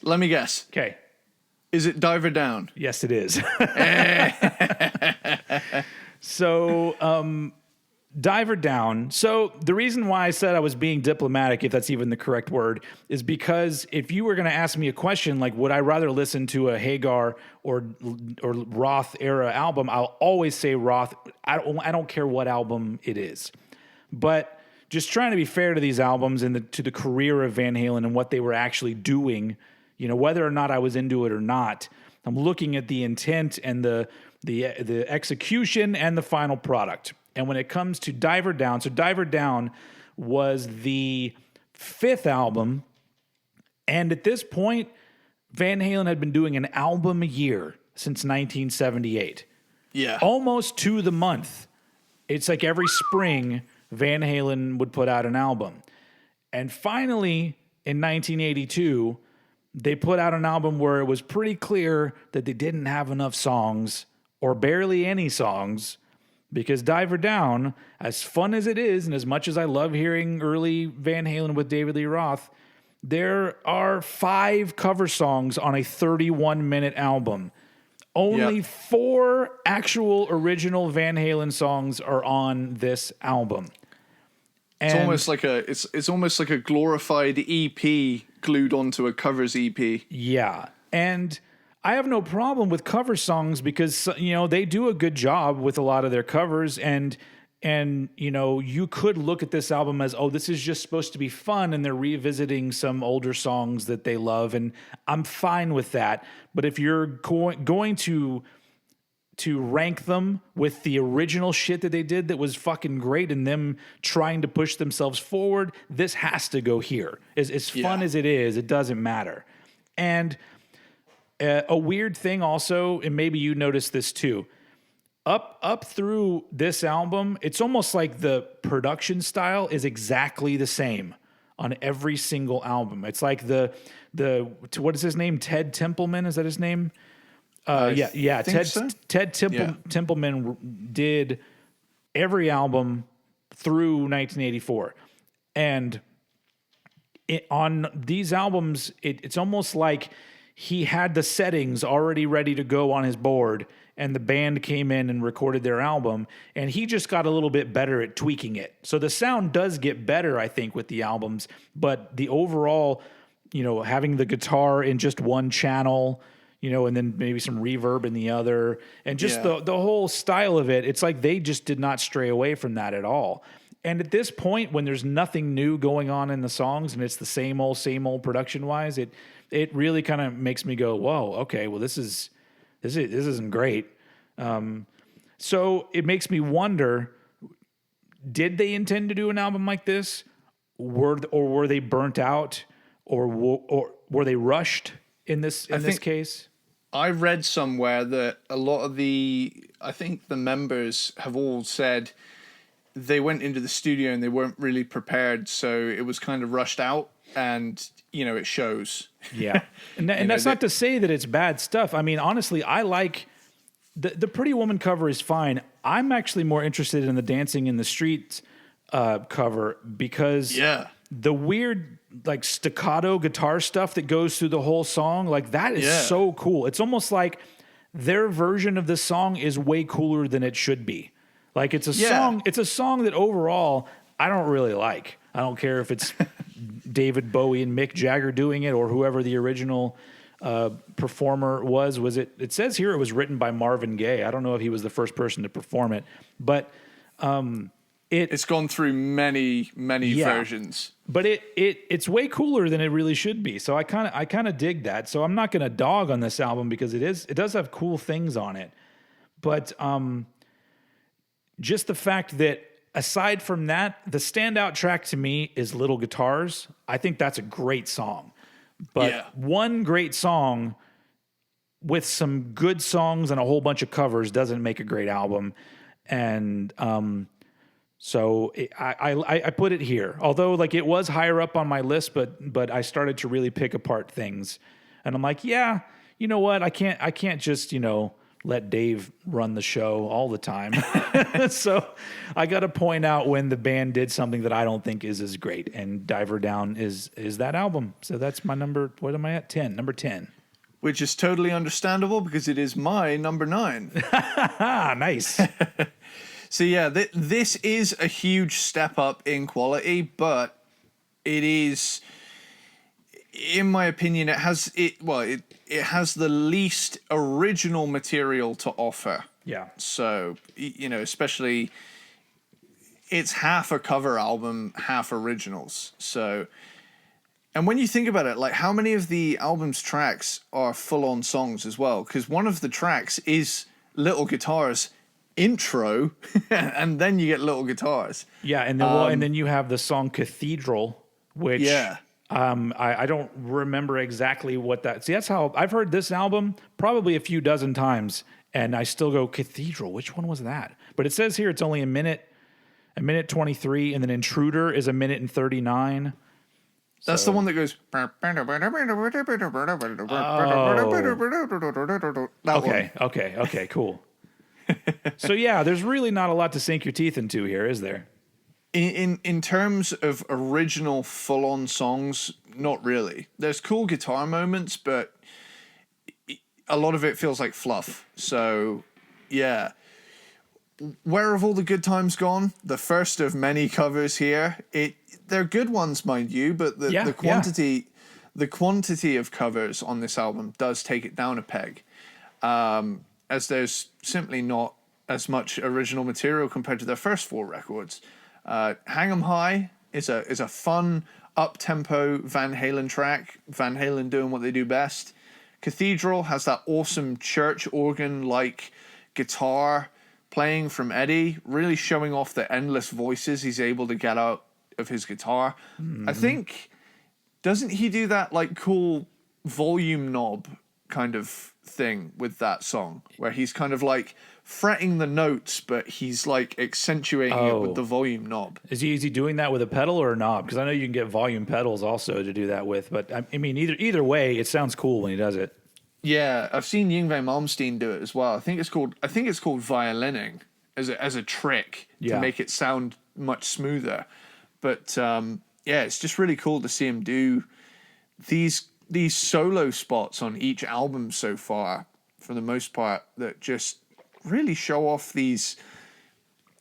Okay. Is it Diver Down? Yes, it is. So Diver Down. So the reason why I said I was being diplomatic, if that's even the correct word, is because if you were going to ask me a question like, would I rather listen to a Hagar or Roth era album? I'll always say Roth. I don't care what album it is, but just trying to be fair to these albums and to the career of Van Halen and what they were actually doing, whether or not I was into it or not, I'm looking at the intent and the execution and the final product. And when it comes to Diver Down, so Diver Down was the 5th album. And at this point, Van Halen had been doing an album a year since 1978. Yeah. Almost to the month. It's like every spring, Van Halen would put out an album. And finally, in 1982, they put out an album where it was pretty clear that they didn't have enough songs or barely any songs. Because Diver Down, as fun as it is, and as much as I love hearing early Van Halen with David Lee Roth, there are 5 cover songs on a 31-minute album. Only 4 actual original Van Halen songs are on this album. And It's almost like a glorified EP glued onto a covers EP. Yeah, and I have no problem with cover songs because, they do a good job with a lot of their covers. And you could look at this album as, oh, this is just supposed to be fun. And they're revisiting some older songs that they love. And I'm fine with that. But if you're going to rank them with the original shit that they did that was fucking great and them trying to push themselves forward, this has to go here. As fun as it is, it doesn't matter. And a weird thing also, and maybe you noticed this too, up through this album, it's almost like the production style is exactly the same on every single album. It's like the what is his name? Ted Templeman, is that his name? Ted Templeman did every album through 1984. And on these albums, it's almost like he had the settings already ready to go on his board, and the band came in and recorded their album, and he just got a little bit better at tweaking it. So the sound does get better, I think, with the albums, but the overall, having the guitar in just one channel, and then maybe some reverb in the other, and just the whole style of it, it's like they just did not stray away from that at all. And at this point, when there's nothing new going on in the songs and it's the same old production-wise, it really kind of makes me go, whoa, okay, well, this isn't great. So it makes me wonder, did they intend to do an album like this? Were they burnt out? Or were they rushed in this case? I read somewhere that a lot of the members have all said they went into the studio and they weren't really prepared, so it was kind of rushed out, and it shows. Yeah, and that's not to say that it's bad stuff. I mean, honestly, I like the Pretty Woman cover is fine. I'm actually more interested in the Dancing in the Streets cover because the weird like staccato guitar stuff that goes through the whole song, like that is so cool. It's almost like their version of this song is way cooler than it should be. Like it's a song that overall I don't really like. I don't care if it's David Bowie and Mick Jagger doing it or whoever the original performer was. It says here it was written by Marvin Gaye. I don't know if he was the first person to perform it, but it's gone through many versions. But it's way cooler than it really should be. So I kind of dig that. So I'm not going to dog on this album because it does have cool things on it. But just the fact that aside from that, the standout track to me is Little Guitars. I think that's a great song. But one great song with some good songs and a whole bunch of covers doesn't make a great album. And so I put it here. Although like it was higher up on my list, but I started to really pick apart things. And I'm like, yeah, you know what? I can't just, let Dave run the show all the time. So I got to point out when the band did something that I don't think is as great. And Diver Down is that album. So that's my number. What am I at? 10. Number 10. Which is totally understandable because it is my number 9. Nice. So yeah, this is a huge step up in quality, but it is, in my opinion, it has the least original material to offer. Yeah. So, especially, it's half a cover album, half originals. So, and when you think about it, like, how many of the album's tracks are full-on songs as well? Because one of the tracks is Little Guitars intro, and then you get Little Guitars. Yeah, and then and then you have the song Cathedral, which I don't remember exactly what that. See, that's how I've heard this album probably a few dozen times, and I still go Cathedral. Which one was that? But it says here it's only a minute 23, and then Intruder is a minute and 39. That's the one that goes. Okay, cool. So yeah, there's really not a lot to sink your teeth into here, is there? In terms of original full-on songs, not really. There's cool guitar moments, but a lot of it feels like fluff. So, yeah. Where have all the good times gone? The first of many covers here. They're good ones, mind you, but the quantity of covers on this album does take it down a peg, as there's simply not as much original material compared to their first 4 records. Hang 'Em High is a fun up-tempo Van Halen track. Van Halen doing what they do best. Cathedral has that awesome church organ-like guitar playing from Eddie, really showing off the endless voices he's able to get out of his guitar. I think, doesn't he do that like cool volume knob kind of thing with that song, where he's kind of like fretting the notes, but he's like accentuating it with the volume knob? Is he doing that with a pedal or a knob? Because I know you can get volume pedals also to do that with, but I mean, either way, it sounds cool when he does it. Yeah, I've seen Yngwie Malmsteen do it as well. I think it's called violining as a trick to make it sound much smoother. But it's just really cool to see him do these solo spots on each album so far, for the most part, that just really show off these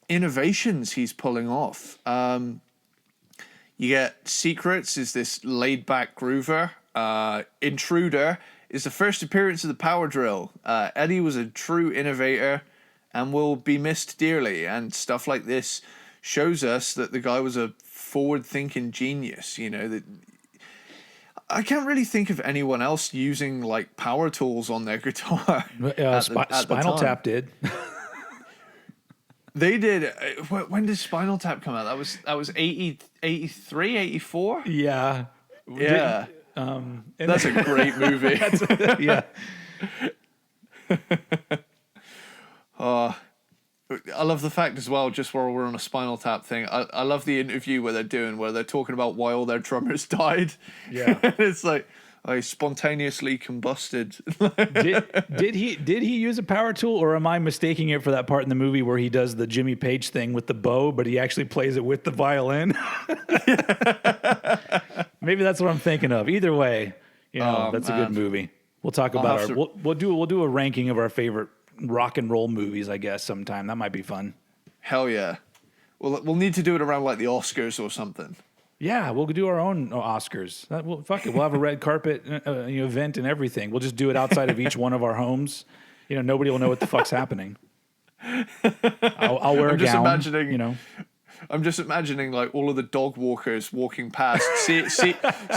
innovations he's pulling off. You get Secrets is this laid-back groover. Intruder is the first appearance of the power drill. Eddie was a true innovator and will be missed dearly, and stuff like this shows us that the guy was a forward-thinking genius. That I can't really think of anyone else using like power tools on their guitar. Spinal Tap did. They did. When did Spinal Tap come out? That was 80, 83, 84? Yeah. Yeah. That's a great movie. Yeah. I love the fact as well, just while we're on a Spinal Tap thing, I love the interview where they're talking about why all their drummers died. Yeah. It's like, I spontaneously combusted. did he use a power tool, or am I mistaking it for that part in the movie where he does the Jimmy Page thing with the bow, but he actually plays it with the violin? Maybe that's what I'm thinking of. Either way, that's a good movie. We'll talk about we'll do a ranking of our favorite rock and roll movies, I guess, sometime. That might be fun. Hell yeah. We'll need to do it around like the Oscars or something. Yeah, we'll do our own Oscars. Fuck it. We'll have a red carpet event and everything. We'll just do it outside of each one of our homes. Nobody will know what the fuck's happening. I'll wear a gown. I'm just imagining like all of the dog walkers walking past,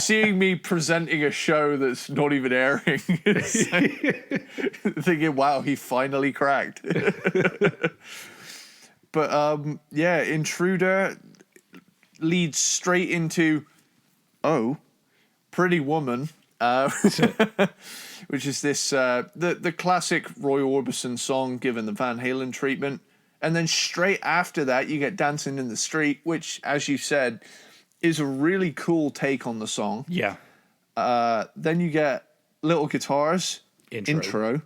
seeing me presenting a show that's not even airing, thinking, "Wow, he finally cracked." But Intruder leads straight into Pretty Woman, which is this the classic Roy Orbison song given the Van Halen treatment. And then straight after that, you get Dancing in the Street, which, as you said, is a really cool take on the song. Yeah. Then you get Little Guitars, intro.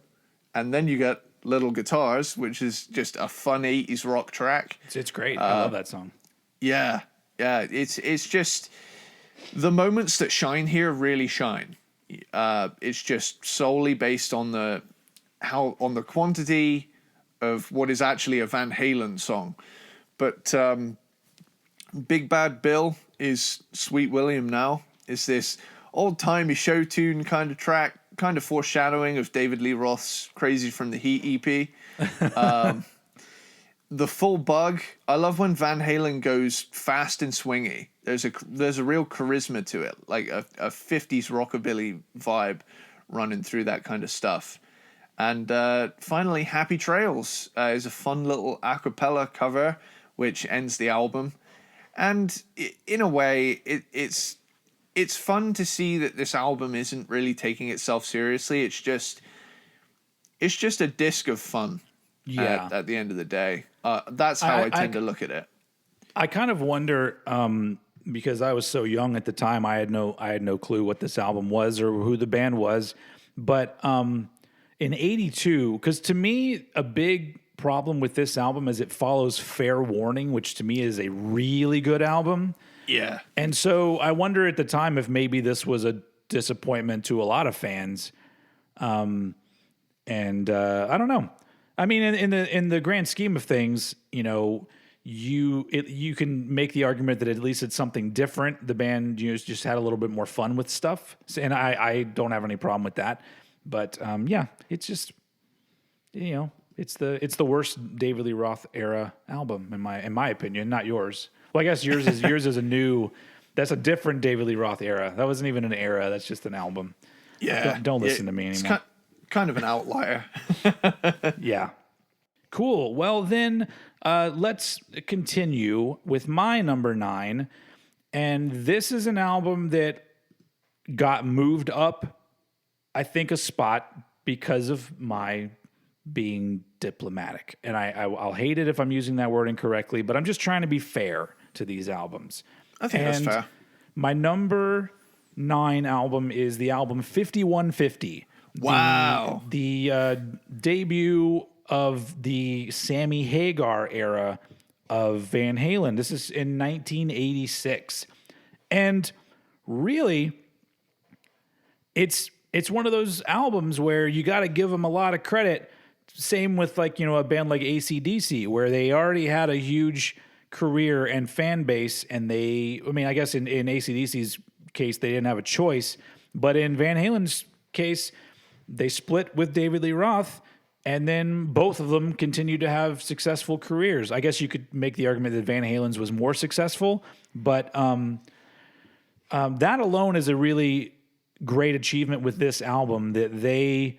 And then you get Little Guitars, which is just a fun 80s rock track. It's great. I love that song. Yeah. Yeah. It's just the moments that shine here really shine. It's just solely based on the quantity of what is actually a Van Halen song. But Big Bad Bill is Sweet William Now. It's this old-timey show tune kind of track, kind of foreshadowing of David Lee Roth's Crazy from the Heat EP. The Full Bug. I love when Van Halen goes fast and swingy. There's a real charisma to it, like a 50s rockabilly vibe running through that kind of stuff. And finally, Happy Trails is a fun little a cappella cover, which ends the album. And in a way, it's fun to see that this album isn't really taking itself seriously. It's just a disc of fun. Yeah. At the end of the day, that's how I tend to look at it. I kind of wonder because I was so young at the time, I had no clue what this album was or who the band was. But in '82, because to me, a big problem with this album is it follows Fair Warning, which to me is a really good album. Yeah. And so I wonder at the time if maybe this was a disappointment to a lot of fans. And I don't know. I mean, in the grand scheme of things, you know, you can make the argument that at least it's something different. The band just had a little bit more fun with stuff, and I don't have any problem with that. But yeah, it's just, you know, it's the worst David Lee Roth era album in my opinion, not yours. Well, I guess yours is that's a different David Lee Roth era. That wasn't even an era. That's just an album. Yeah, don't listen to me anymore. It's kind of an outlier. Yeah. Cool. Well, then let's continue with my number 9. And this is an album that got moved up, I think, a spot because of my being diplomatic. And I'll hate it if I'm using that word incorrectly, but I'm just trying to be fair to these albums. I think that's fair. My number 9 album is the album 5150. Wow. The debut of the Sammy Hagar era of Van Halen. This is in 1986. And really, it's one of those albums where you got to give them a lot of credit. Same with a band like AC/DC, where they already had a huge career and fan base. And I guess in AC/DC's case, they didn't have a choice. But in Van Halen's case, they split with David Lee Roth, and then both of them continued to have successful careers. I guess you could make the argument that Van Halen's was more successful, but that alone is a really great achievement with this album, that they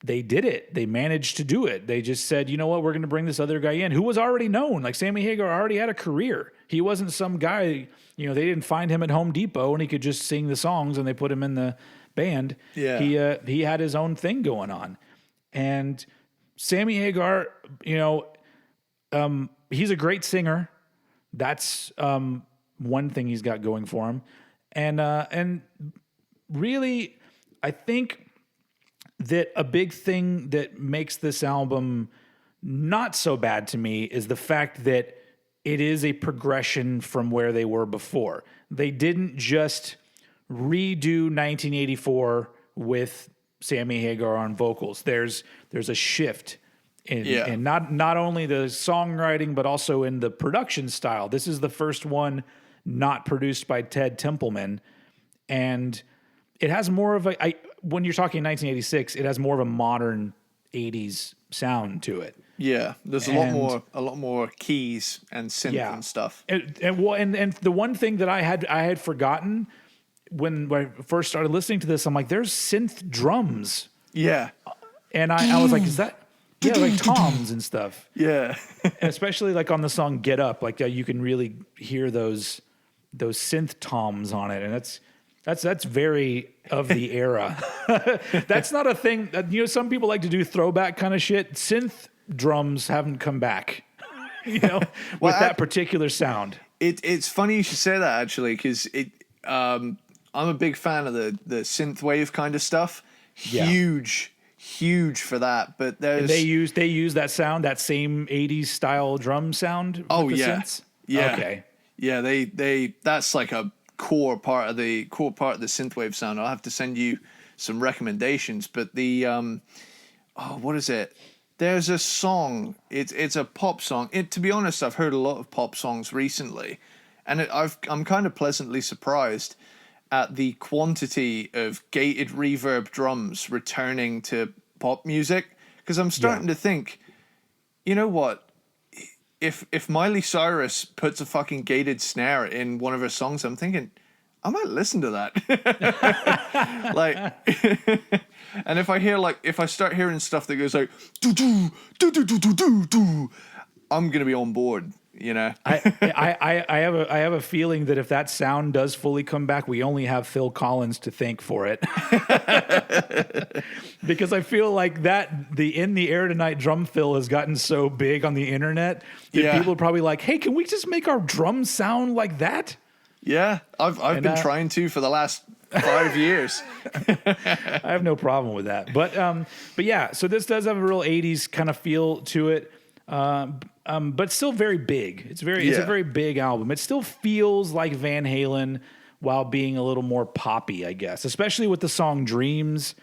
did it. They managed to do it. They just said, you know what, we're going to bring this other guy in who was already known. Like Sammy Hagar already had a career. He wasn't some guy, they didn't find him at Home Depot and he could just sing the songs and they put him in the band. Yeah. He had his own thing going on. And Sammy Hagar, he's a great singer. That's one thing he's got going for him. And really, I think that a big thing that makes this album not so bad to me is the fact that it is a progression from where they were before. They didn't just redo 1984 with Sammy Hagar on vocals. There's a shift in not only the songwriting, but also in the production style. This is the first one not produced by Ted Templeman. And it has more of when you're talking 1986, it has more of a modern 80s sound to it. Yeah, there's a lot more keys and synth and stuff. And the one thing that I had forgotten when I first started listening to this, I'm like, there's synth drums. Yeah. And I was like, is that like toms and stuff. Yeah. And especially like on the song Get Up, like you can really hear those synth toms on it, and that's very of the era. That's not a thing. Some people like to do throwback kind of shit. Synth drums haven't come back, with that particular sound. It's funny you should say that, actually, because I'm a big fan of the synth wave kind of stuff. Huge for that. But and they use that sound, that same 80s style drum sound. Oh with the yeah, synths? yeah, okay, yeah. They that's like a core part of the synthwave sound. I'll have to send you some recommendations. But the what is it? There's a song. It's a pop song. To be honest, I've heard a lot of pop songs recently, and I'm kind of pleasantly surprised at the quantity of gated reverb drums returning to pop music. Because I'm starting to think, you know what? If Miley Cyrus puts a fucking gated snare in one of her songs, I'm thinking, I might listen to that. Like, and if I start hearing stuff that goes like do do do do do do do do, I'm gonna be on board. You know, I have a feeling that if that sound does fully come back, we only have Phil Collins to thank for it. Because I feel like the In the Air Tonight drum fill has gotten so big on the internet that people are probably like, hey, can we just make our drums sound like that? Yeah, I've been trying to for the last 5 years. I have no problem with that. But yeah, so this does have a real 80s kind of feel to it. But still very big. It's a very big album. It still feels like Van Halen while being a little more poppy, I guess, especially with the song Dreams.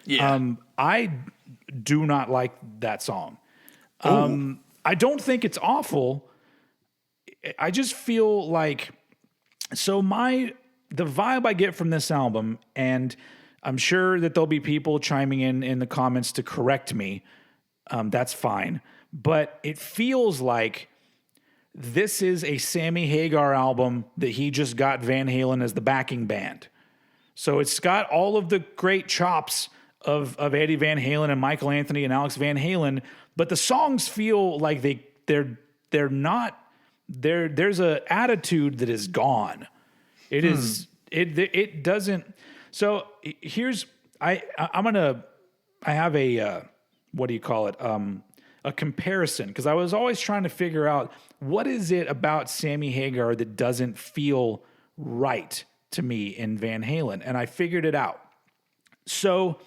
Yeah. I do not like that song. I don't think it's awful. I just feel like, the vibe I get from this album, and I'm sure that there'll be people chiming in the comments to correct me. That's fine. But it feels like this is a Sammy Hagar album that he just got Van Halen as the backing band. So it's got all of the great chops of Eddie Van Halen and Michael Anthony and Alex Van Halen, but the songs feel like they're not. There's an attitude that is gone. It is it doesn't. So here's I have a what do you call it? A comparison, because I was always trying to figure out what is it about Sammy Hagar that doesn't feel right to me in Van Halen, and I figured it out. So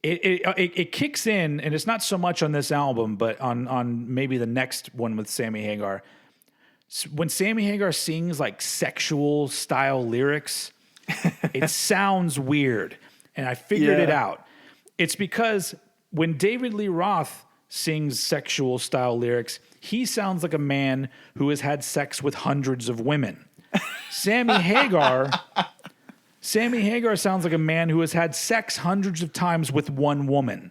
it kicks in, and it's not so much on this album, but on maybe the next one with Sammy Hagar. When Sammy Hagar sings like sexual style lyrics, it sounds weird, and I figured it out. It's because when David Lee Roth sings sexual style lyrics, he sounds like a man who has had sex with hundreds of women. Sammy Hagar sounds like a man who has had sex hundreds of times with one woman.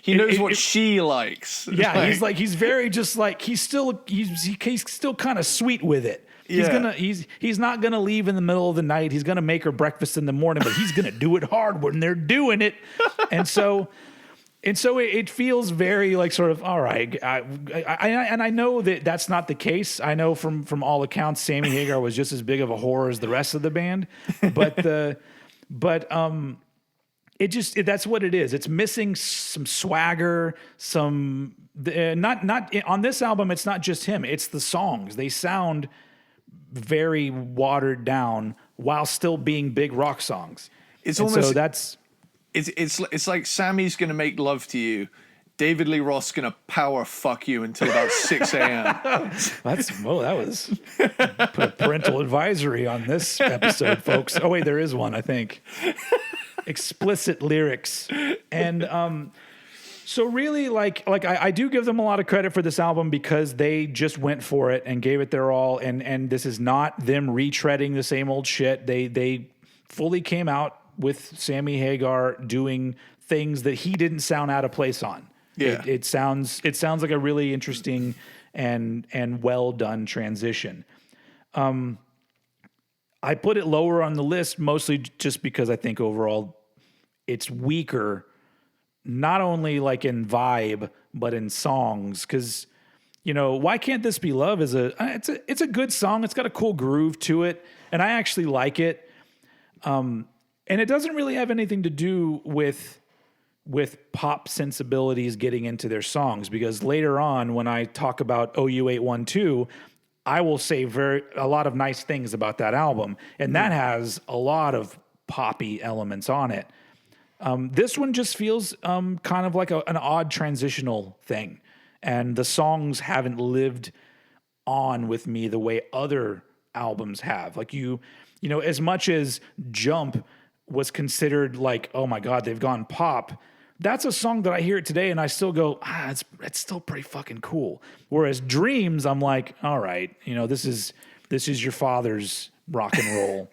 He knows what she likes. Yeah, he's very just like he's still kind of sweet with it. He's not gonna leave in the middle of the night. He's gonna make her breakfast in the morning, but he's gonna do it hard when they're doing it. And so it feels very like sort of all right. I know that that's not the case. I know from all accounts, Sammy Hagar was just as big of a whore as the rest of the band. That's what it is. It's missing some swagger, not on this album. It's not just him. It's the songs. They sound very watered down while still being big rock songs. It's like Sammy's gonna make love to you. David Lee Roth's gonna power fuck you until about 6 a.m. That was put a parental advisory on this episode, folks. Oh wait, there is one, I think. Explicit lyrics. And so really like I do give them a lot of credit for this album because they just went for it and gave it their all, and this is not them retreading the same old shit. They fully came out with Sammy Hagar doing things that he didn't sound out of place on. Yeah. It sounds like a really interesting and well done transition. I put it lower on the list mostly just because I think overall it's weaker, not only like in vibe, but in songs. Because, Why Can't This Be Love it's a good song. It's got a cool groove to it, and I actually like it. And it doesn't really have anything to do with pop sensibilities getting into their songs, because later on when I talk about OU812, I will say a lot of nice things about that album, and that has a lot of poppy elements on it. This one just feels kind of like an odd transitional thing, and the songs haven't lived on with me the way other albums have. Like as much as Jump was considered like, oh my God, they've gone pop, that's a song that I hear it today and I still go, it's still pretty fucking cool. Whereas Dreams, I'm like, all right, this is your father's rock and roll,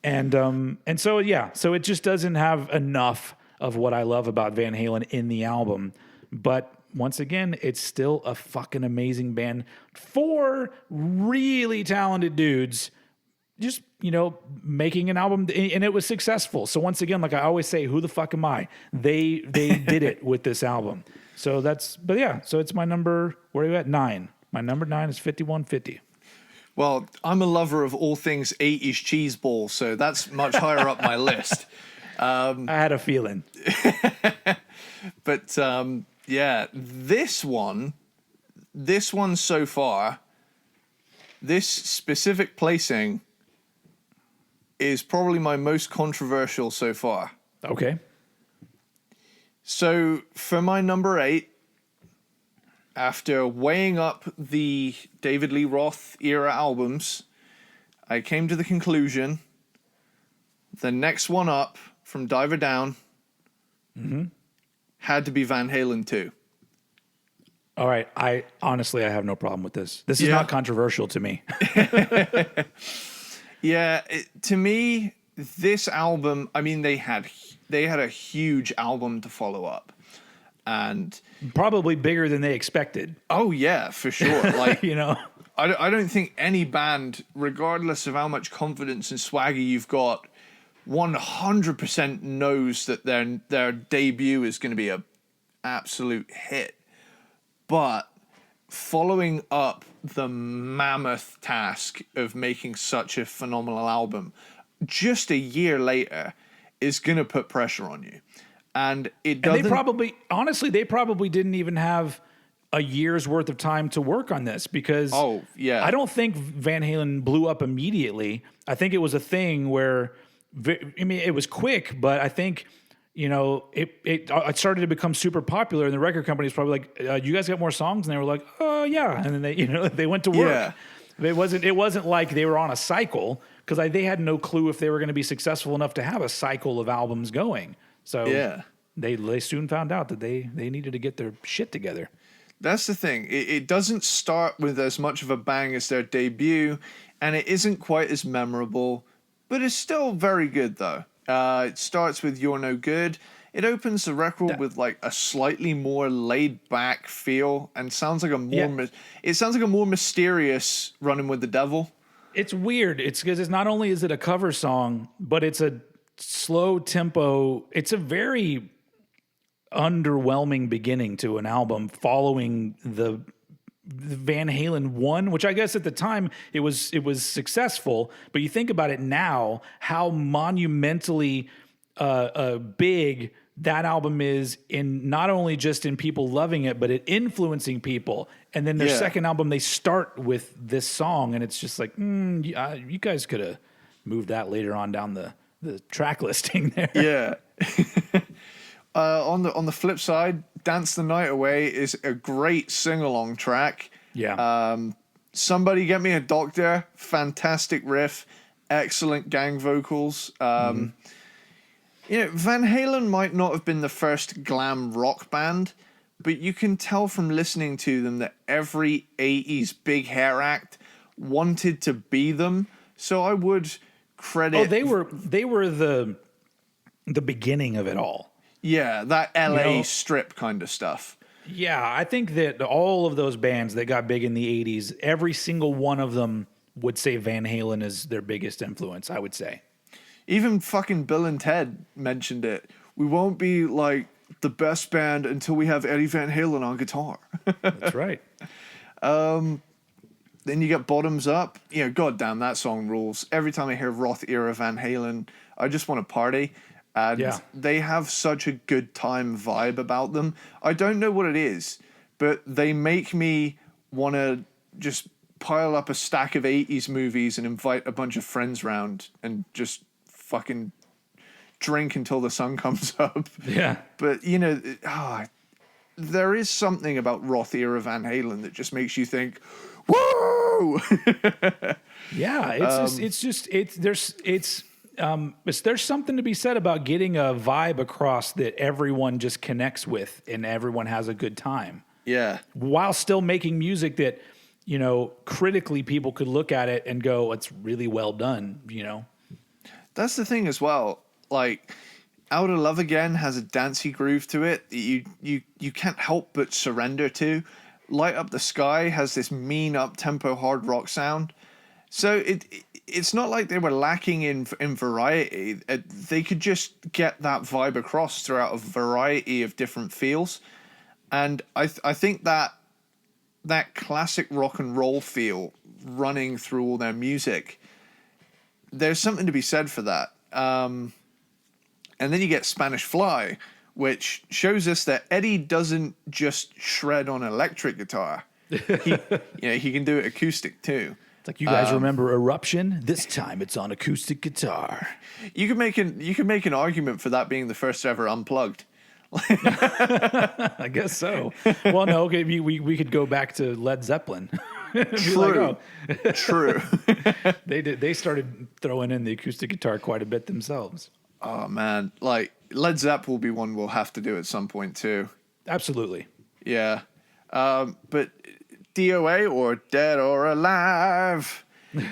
and so so it just doesn't have enough of what I love about Van Halen in the album. But once again, it's still a fucking amazing band. 4 really talented dudes just, making an album, and it was successful. So once again, like I always say, who the fuck am I? They did it with this album. So so it's my number, where are you at? 9. My number 9 is 5150. Well, I'm a lover of all things 80s cheese ball, so that's much higher up my list. I had a feeling. But this one so far, this specific placing is probably my most controversial so far. Okay. So for my number 8, after weighing up the David Lee Roth era albums, I came to the conclusion the next one up from Diver Down had to be Van Halen 2. All right. I have no problem with this. This is not controversial to me. To me, this album, I mean, they had a huge album to follow up. And probably bigger than they expected. Oh yeah, for sure. Like, I don't think any band, regardless of how much confidence and swagger you've got, 100% knows that their debut is going to be a absolute hit. But following up the mammoth task of making such a phenomenal album just a year later is going to put pressure on you. And it doesn't. And they probably didn't even have a year's worth of time to work on this because I don't think Van Halen blew up immediately. I think it was a thing where, it was quick, but I think, it started to become super popular, and the record company is probably like, you guys got more songs? And they were like, oh yeah. And then they went to work. Yeah. It wasn't like they were on a cycle because they had no clue if they were going to be successful enough to have a cycle of albums going. So they soon found out that they needed to get their shit together. That's the thing. It doesn't start with as much of a bang as their debut, and it isn't quite as memorable, but it's still very good though. It starts with You're No Good. It opens the record with like a slightly more laid back feel and sounds like it sounds like a more mysterious Running with the Devil. It's weird. It's because not only is it a cover song, but it's a slow tempo. It's a very underwhelming beginning to an album following the Van Halen 1, which I guess at the time it was successful, but you think about it now, how monumentally big that album is, in not only just in people loving it, but it influencing people. And then their second album, they start with this song, and it's just like, you guys could have moved that later on down the track listing there. Yeah. On the flip side, Dance the Night Away is a great sing-along track. Yeah. Somebody Get Me a Doctor, fantastic riff, excellent gang vocals. Van Halen might not have been the first glam rock band, but you can tell from listening to them that every 80s big hair act wanted to be them. So I would credit... Oh, they were the beginning of it all. Yeah, that LA strip kind of stuff. Yeah, I think that all of those bands that got big in the 80s, every single one of them would say Van Halen is their biggest influence, I would say. Even fucking Bill and Ted mentioned it. We won't be like the best band until we have Eddie Van Halen on guitar. That's right. Then you get Bottoms Up. Goddamn, that song rules. Every time I hear Roth era Van Halen, I just want to party. And they have such a good time vibe about them. I don't know what it is, but they make me want to just pile up a stack of 80s movies and invite a bunch of friends round and just fucking drink until the sun comes up. Yeah. But, there is something about Roth era Van Halen that just makes you think, whoa! Yeah, it's there's something to be said about getting a vibe across that everyone just connects with and everyone has a good time. Yeah. While still making music that, critically people could look at it and go, it's really well done, That's the thing as well. Like, Out of Love Again has a dancey groove to it that you can't help but surrender to. Light Up the Sky has this mean up-tempo hard rock sound. So it's not like they were lacking in variety. They could just get that vibe across throughout a variety of different feels. And I think that classic rock and roll feel running through all their music, there's something to be said for that. And then you get Spanish Fly, which shows us that Eddie doesn't just shred on electric guitar. He can do it acoustic too. It's like, you guys remember Eruption? This time it's on acoustic guitar. You can make an argument for that being the first ever Unplugged. I guess so. Well, no, okay, we could go back to Led Zeppelin. True. True. They started throwing in the acoustic guitar quite a bit themselves. Oh man, like Led Zepp will be one we'll have to do at some point too. Absolutely. Yeah. But DOA, or Dead or Alive,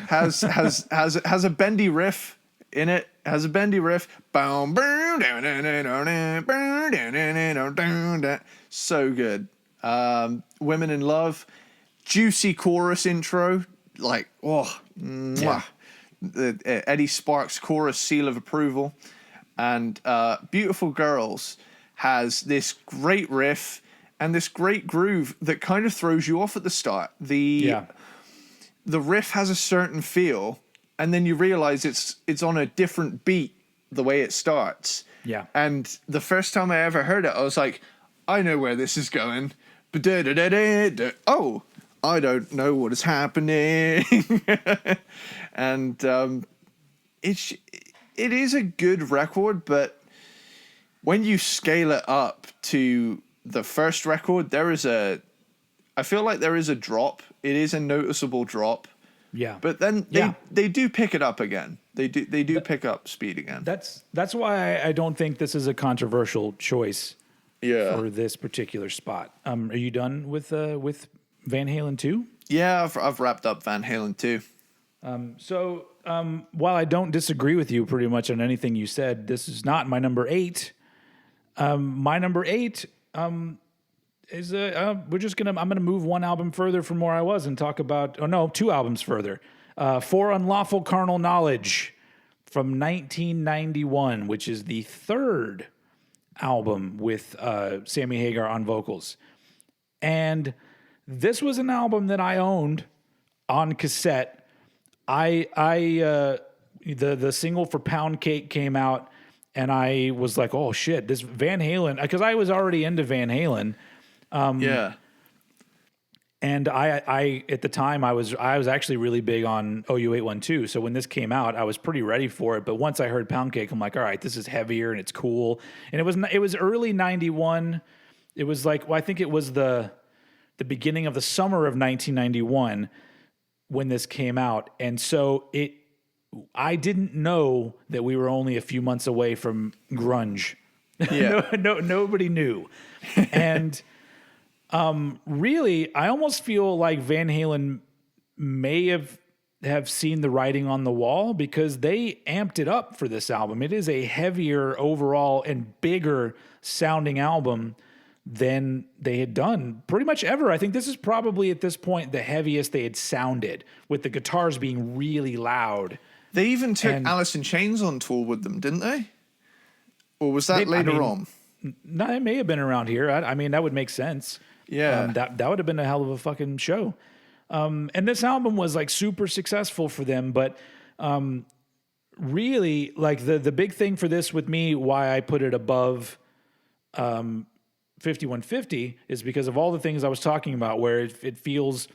has a bendy riff in it. Has a bendy riff. So good. Women in Love, juicy chorus intro. Like, mwah. Eddie Sparks chorus seal of approval. And Beautiful Girls has this great riff and this great groove that kind of throws you off at the start. The riff has a certain feel, and then you realize it's on a different beat the way it starts. Yeah. And the first time I ever heard it, I was like, I know where this is going. Oh, I don't know what is happening. And it is a good record, but when you scale it up to the first record, I feel like there is a drop. It is a noticeable drop. Yeah. But then they do pick it up again. They do pick up speed again. That's why I don't think this is a controversial choice for this particular spot. Are you done with Van Halen 2? Yeah, I've wrapped up Van Halen 2. So while I don't disagree with you pretty much on anything you said, this is not my number 8. My number 8 is I'm gonna move one album further from where I was and talk about 2 albums further. For Unlawful Carnal Knowledge from 1991, which is the third album with Sammy Hagar on vocals. And this was an album that I owned on cassette. The single for Pound Cake came out, and I was like, oh shit, this Van Halen, because I was already into Van Halen. And I at the time I was actually really big on OU812. So when this came out, I was pretty ready for it. But once I heard Pound Cake, I'm like, all right, this is heavier and it's cool. And it was early 91. It was like, I think it was the beginning of the summer of 1991 when this came out. And so I didn't know that we were only a few months away from grunge. Yeah. Nobody knew. And really, I almost feel like Van Halen may have seen the writing on the wall, because they amped it up for this album. It is a heavier overall and bigger sounding album than they had done pretty much ever. I think this is probably at this point the heaviest they had sounded, with the guitars being really loud. They even took Alice in Chains on tour with them, didn't they? Or was that later on? No, it may have been around here. I mean, that would make sense. Yeah. That would have been a hell of a fucking show. And this album was like super successful for them, but really, like the big thing for this with me, why I put it above 5150, is because of all the things I was talking about, where it feels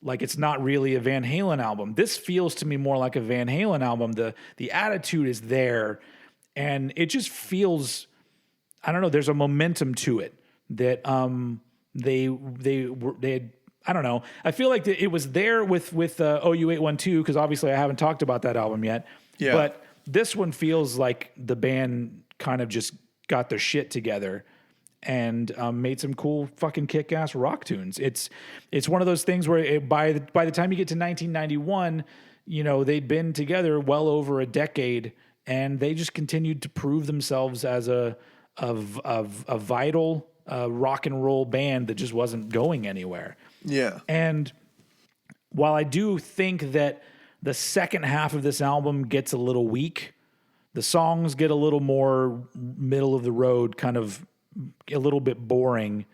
like it's not really a Van Halen album. This feels to me more like a Van Halen album. The attitude is there, and it just feels, I don't know, there's a momentum to it that they had, I don't know. I feel like it was there with OU812, because obviously I haven't talked about that album yet. Yeah. But this one feels like the band kind of just got their shit together and made some cool fucking kick-ass rock tunes. It's one of those things where by the time you get to 1991, you know, they'd been together well over a decade, and they just continued to prove themselves as a vital rock and roll band that just wasn't going anywhere. Yeah. And while I do think that the second half of this album gets a little weak, the songs get a little more middle of the road, kind of a little bit boring.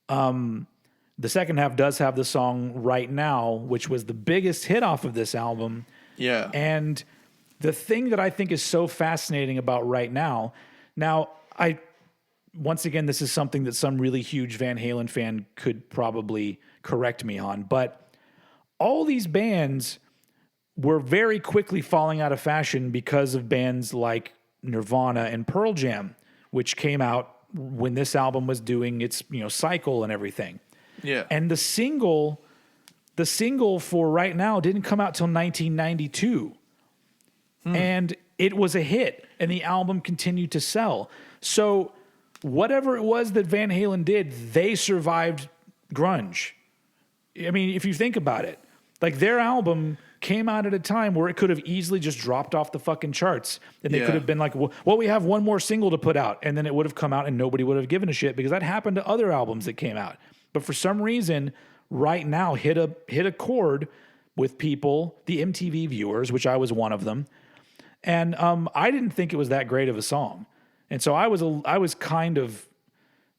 The second half does have the song Right Now, which was the biggest hit off of this album. Yeah. And the thing that I think is so fascinating about Right Now, once again, this is something that some really huge Van Halen fan could probably correct me on, but all these bands were very quickly falling out of fashion because of bands like Nirvana and Pearl Jam, which came out when this album was doing its, you know, cycle and everything. Yeah. And the single for Right Now didn't come out till 1992. And it was a hit, and the album continued to sell. So whatever it was that Van Halen did, they survived grunge. I mean, if you think about it, like their album came out at a time where it could have easily just dropped off the fucking charts, and they could have been like, well, we have one more single to put out, and then it would have come out and nobody would have given a shit, because that happened to other albums that came out. But for some reason, Right Now hit a chord with people, the MTV viewers, which I was one of them. And I didn't think it was that great of a song. And so I was kind of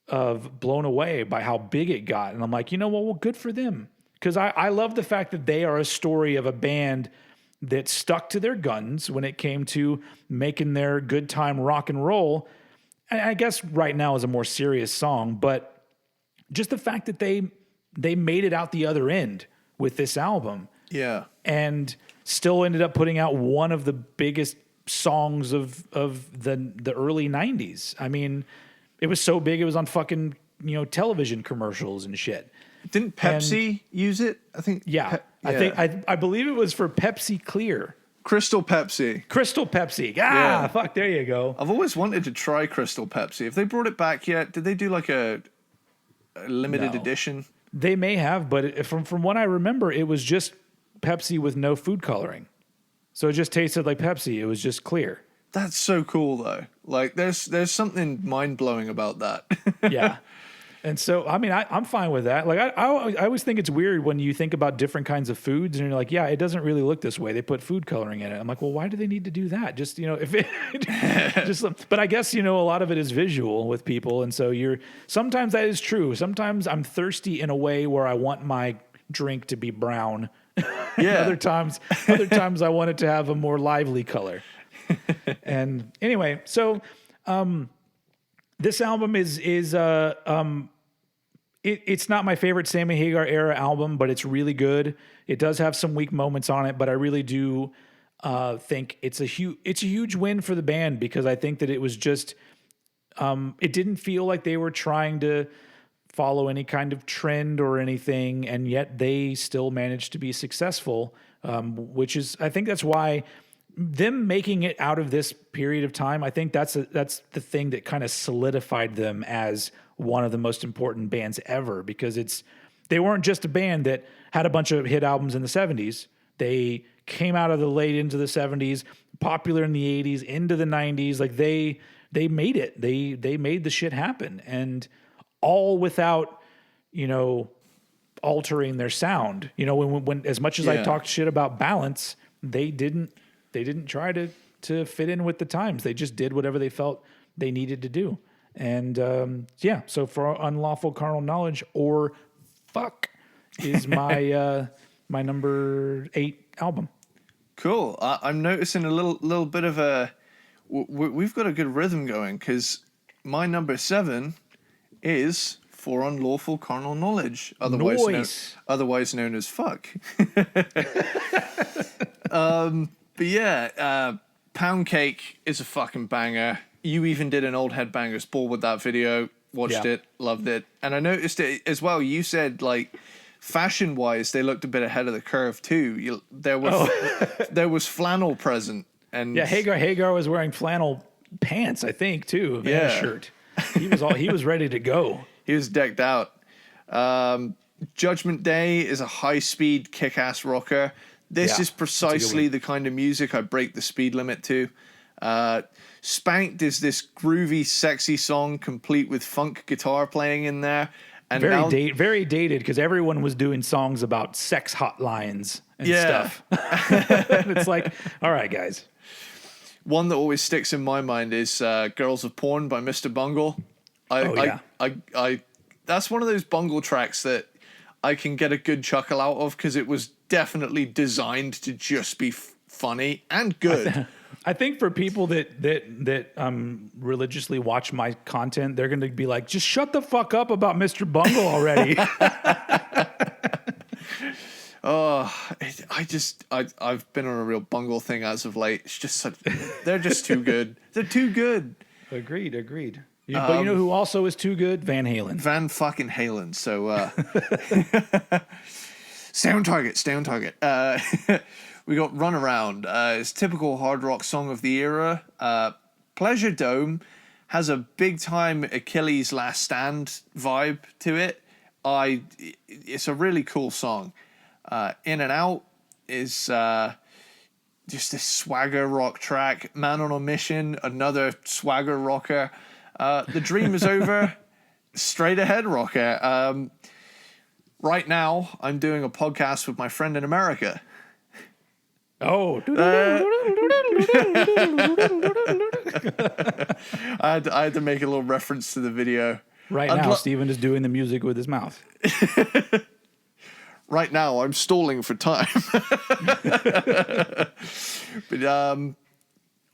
blown away by how big it got. And I'm like, you know what? Well, good for them. Because I love the fact that they are a story of a band that stuck to their guns when it came to making their good time rock and roll. And I guess Right Now is a more serious song, but just the fact that they made it out the other end with this album. Yeah. And still ended up putting out one of the biggest songs of the early 90s. I mean, it was so big it was on fucking, you know, television commercials and shit. Didn't Pepsi use it? I think. Yeah. I believe it was for Pepsi Clear. Crystal Pepsi. Crystal Pepsi. Yeah. Fuck, there you go. I've always wanted to try Crystal Pepsi. Have they brought it back yet? Did they do like a limited edition? They may have, but from what I remember, it was just Pepsi with no food coloring. So it just tasted like Pepsi. It was just clear. That's so cool, though. Like, there's something mind-blowing about that. Yeah. And so, I mean, I'm fine with that. Like, I always think it's weird when you think about different kinds of foods and you're like, yeah, it doesn't really look this way. They put food coloring in it. I'm like, well, why do they need to do that? Just, you know, if it just, but I guess, you know, a lot of it is visual with people. And so sometimes that is true. Sometimes I'm thirsty in a way where I want my drink to be brown. Yeah. other times I want it to have a more lively color. And anyway, so, this album is it's not my favorite Sammy Hagar era album, but it's really good. It does have some weak moments on it, but I really do think it's a huge win for the band, because I think that it was just it didn't feel like they were trying to follow any kind of trend or anything, and yet they still managed to be successful, which is, I think that's why them making it out of this period of time, I think that's the thing that kind of solidified them as one of the most important bands ever, because they weren't just a band that had a bunch of hit albums in the 70s. They came out of the late into the 70s, popular in the 80s, into the 90s. Like they made it. They made the shit happen, and all without, you know, altering their sound. You know, when as much as I talked shit about balance, they didn't try to fit in with the times. They just did whatever they felt they needed to do. And so for Unlawful Carnal Knowledge, or Fuck, is my my number 8 album. Cool. I'm noticing a little bit of we've got a good rhythm going, because my number 7 is For Unlawful Carnal Knowledge, otherwise known as Fuck. But yeah, Pound Cake is a fucking banger. You even did an Old Headbangers Ball with that video. Watched it, loved it. And I noticed it as well. You said, like, fashion-wise, they looked a bit ahead of the curve, too. There was flannel present. And yeah, Hagar was wearing flannel pants, I think, too, and a shirt. He was ready to go. He was decked out. Judgment Day is a high-speed, kick-ass rocker. This is precisely the kind of music I break the speed limit to. Spanked is this groovy, sexy song, complete with funk guitar playing in there. And very dated, because everyone was doing songs about sex hotlines and stuff. It's like, all right, guys. One that always sticks in my mind is "Girls of Porn" by Mr. Bungle. That's one of those Bungle tracks that I can get a good chuckle out of, because it was definitely designed to just be funny and good. I think for people that religiously watch my content, they're going to be like, just shut the fuck up about Mr. Bungle already. I've been on a real Bungle thing as of late. It's just they're just too good. They're too good. Agreed. But you know who also is too good? Van Halen. Van fucking Halen. So, stay on target. We got Runaround. It's typical hard rock song of the era. Pleasure Dome has a big time Achilles Last Stand vibe to it. It's a really cool song. In and Out is just this swagger rock track. Man on a Mission, another swagger rocker. The Dream Is Over, straight ahead rocker. Right now, I'm doing a podcast with my friend in America. Oh. I had to make a little reference to the video. Right now, Steven is doing the music with his mouth. Right now, I'm stalling for time. But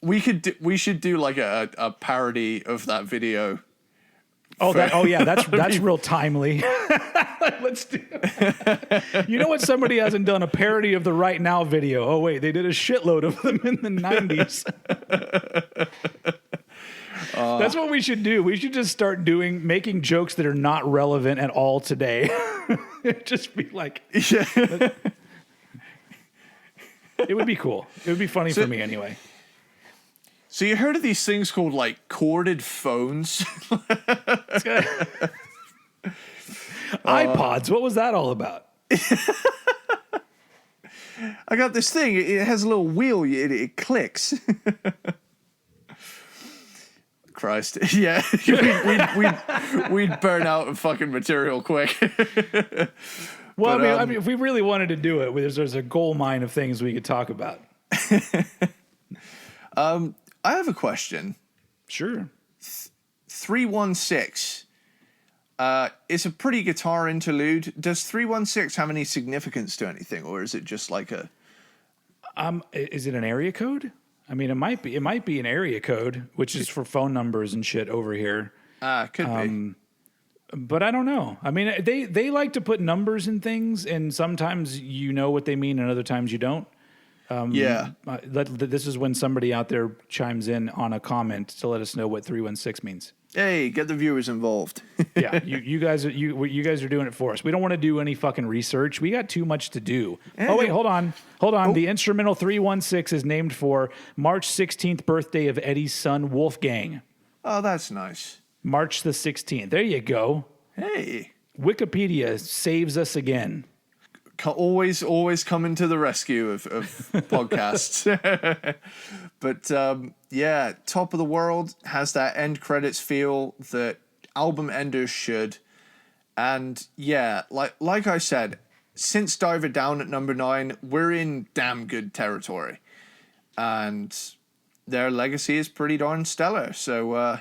we should do like a parody of that video. That's real timely. Let's do it. You know what? Somebody hasn't done a parody of the Right Now video. Oh wait, they did a shitload of them in the 90s. That's what we should do. We should just start making jokes that are not relevant at all today. Just be like, it would be cool. It would be funny for me anyway. So you heard of these things called like corded phones? iPods. What was that all about? I got this thing. It has a little wheel. It clicks. Christ. Yeah. We'd burn out of fucking material quick. Well, I mean, if we really wanted to do it, there's a gold mine of things we could talk about. I have a question. Sure. 316. It's a pretty guitar interlude. Does 316 have any significance to anything, or is it just like a? Is it an area code? I mean, it might be. It might be an area code, which is for phone numbers and shit over here. Could be. But I don't know. I mean, they like to put numbers in things, and sometimes you know what they mean, and other times you don't. This is when somebody out there chimes in on a comment to let us know what 316 means. Hey, get the viewers involved. Yeah, you guys are doing it for us. We don't want to do any fucking research. We got too much to do. Oh wait, hold on. Oh. The instrumental 316 is named for March 16th birthday of Eddie's son Wolfgang. Oh, that's nice. March the 16th. There you go. Hey, Wikipedia saves us again. Always coming to the rescue of podcasts. But yeah, Top of the World has that end credits feel that album enders should. And yeah, like I said, since Diver Down at number 9, we're in damn good territory. And their legacy is pretty darn stellar. So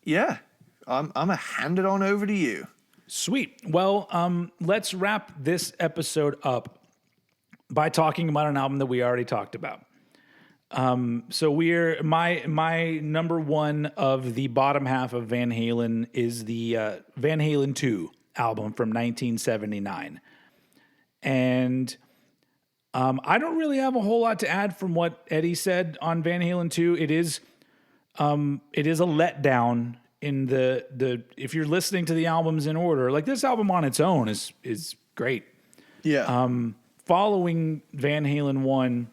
yeah, I'm gonna hand it on over to you. Sweet. Well, let's wrap this episode up by talking about an album that we already talked about. So we're my number one of the bottom half of Van Halen is the Van Halen 2 album from 1979. And I don't really have a whole lot to add from what Eddie said on Van Halen 2. It is a letdown in the if you're listening to the albums in order. Like, this album on its own is great. Yeah. Following Van Halen 1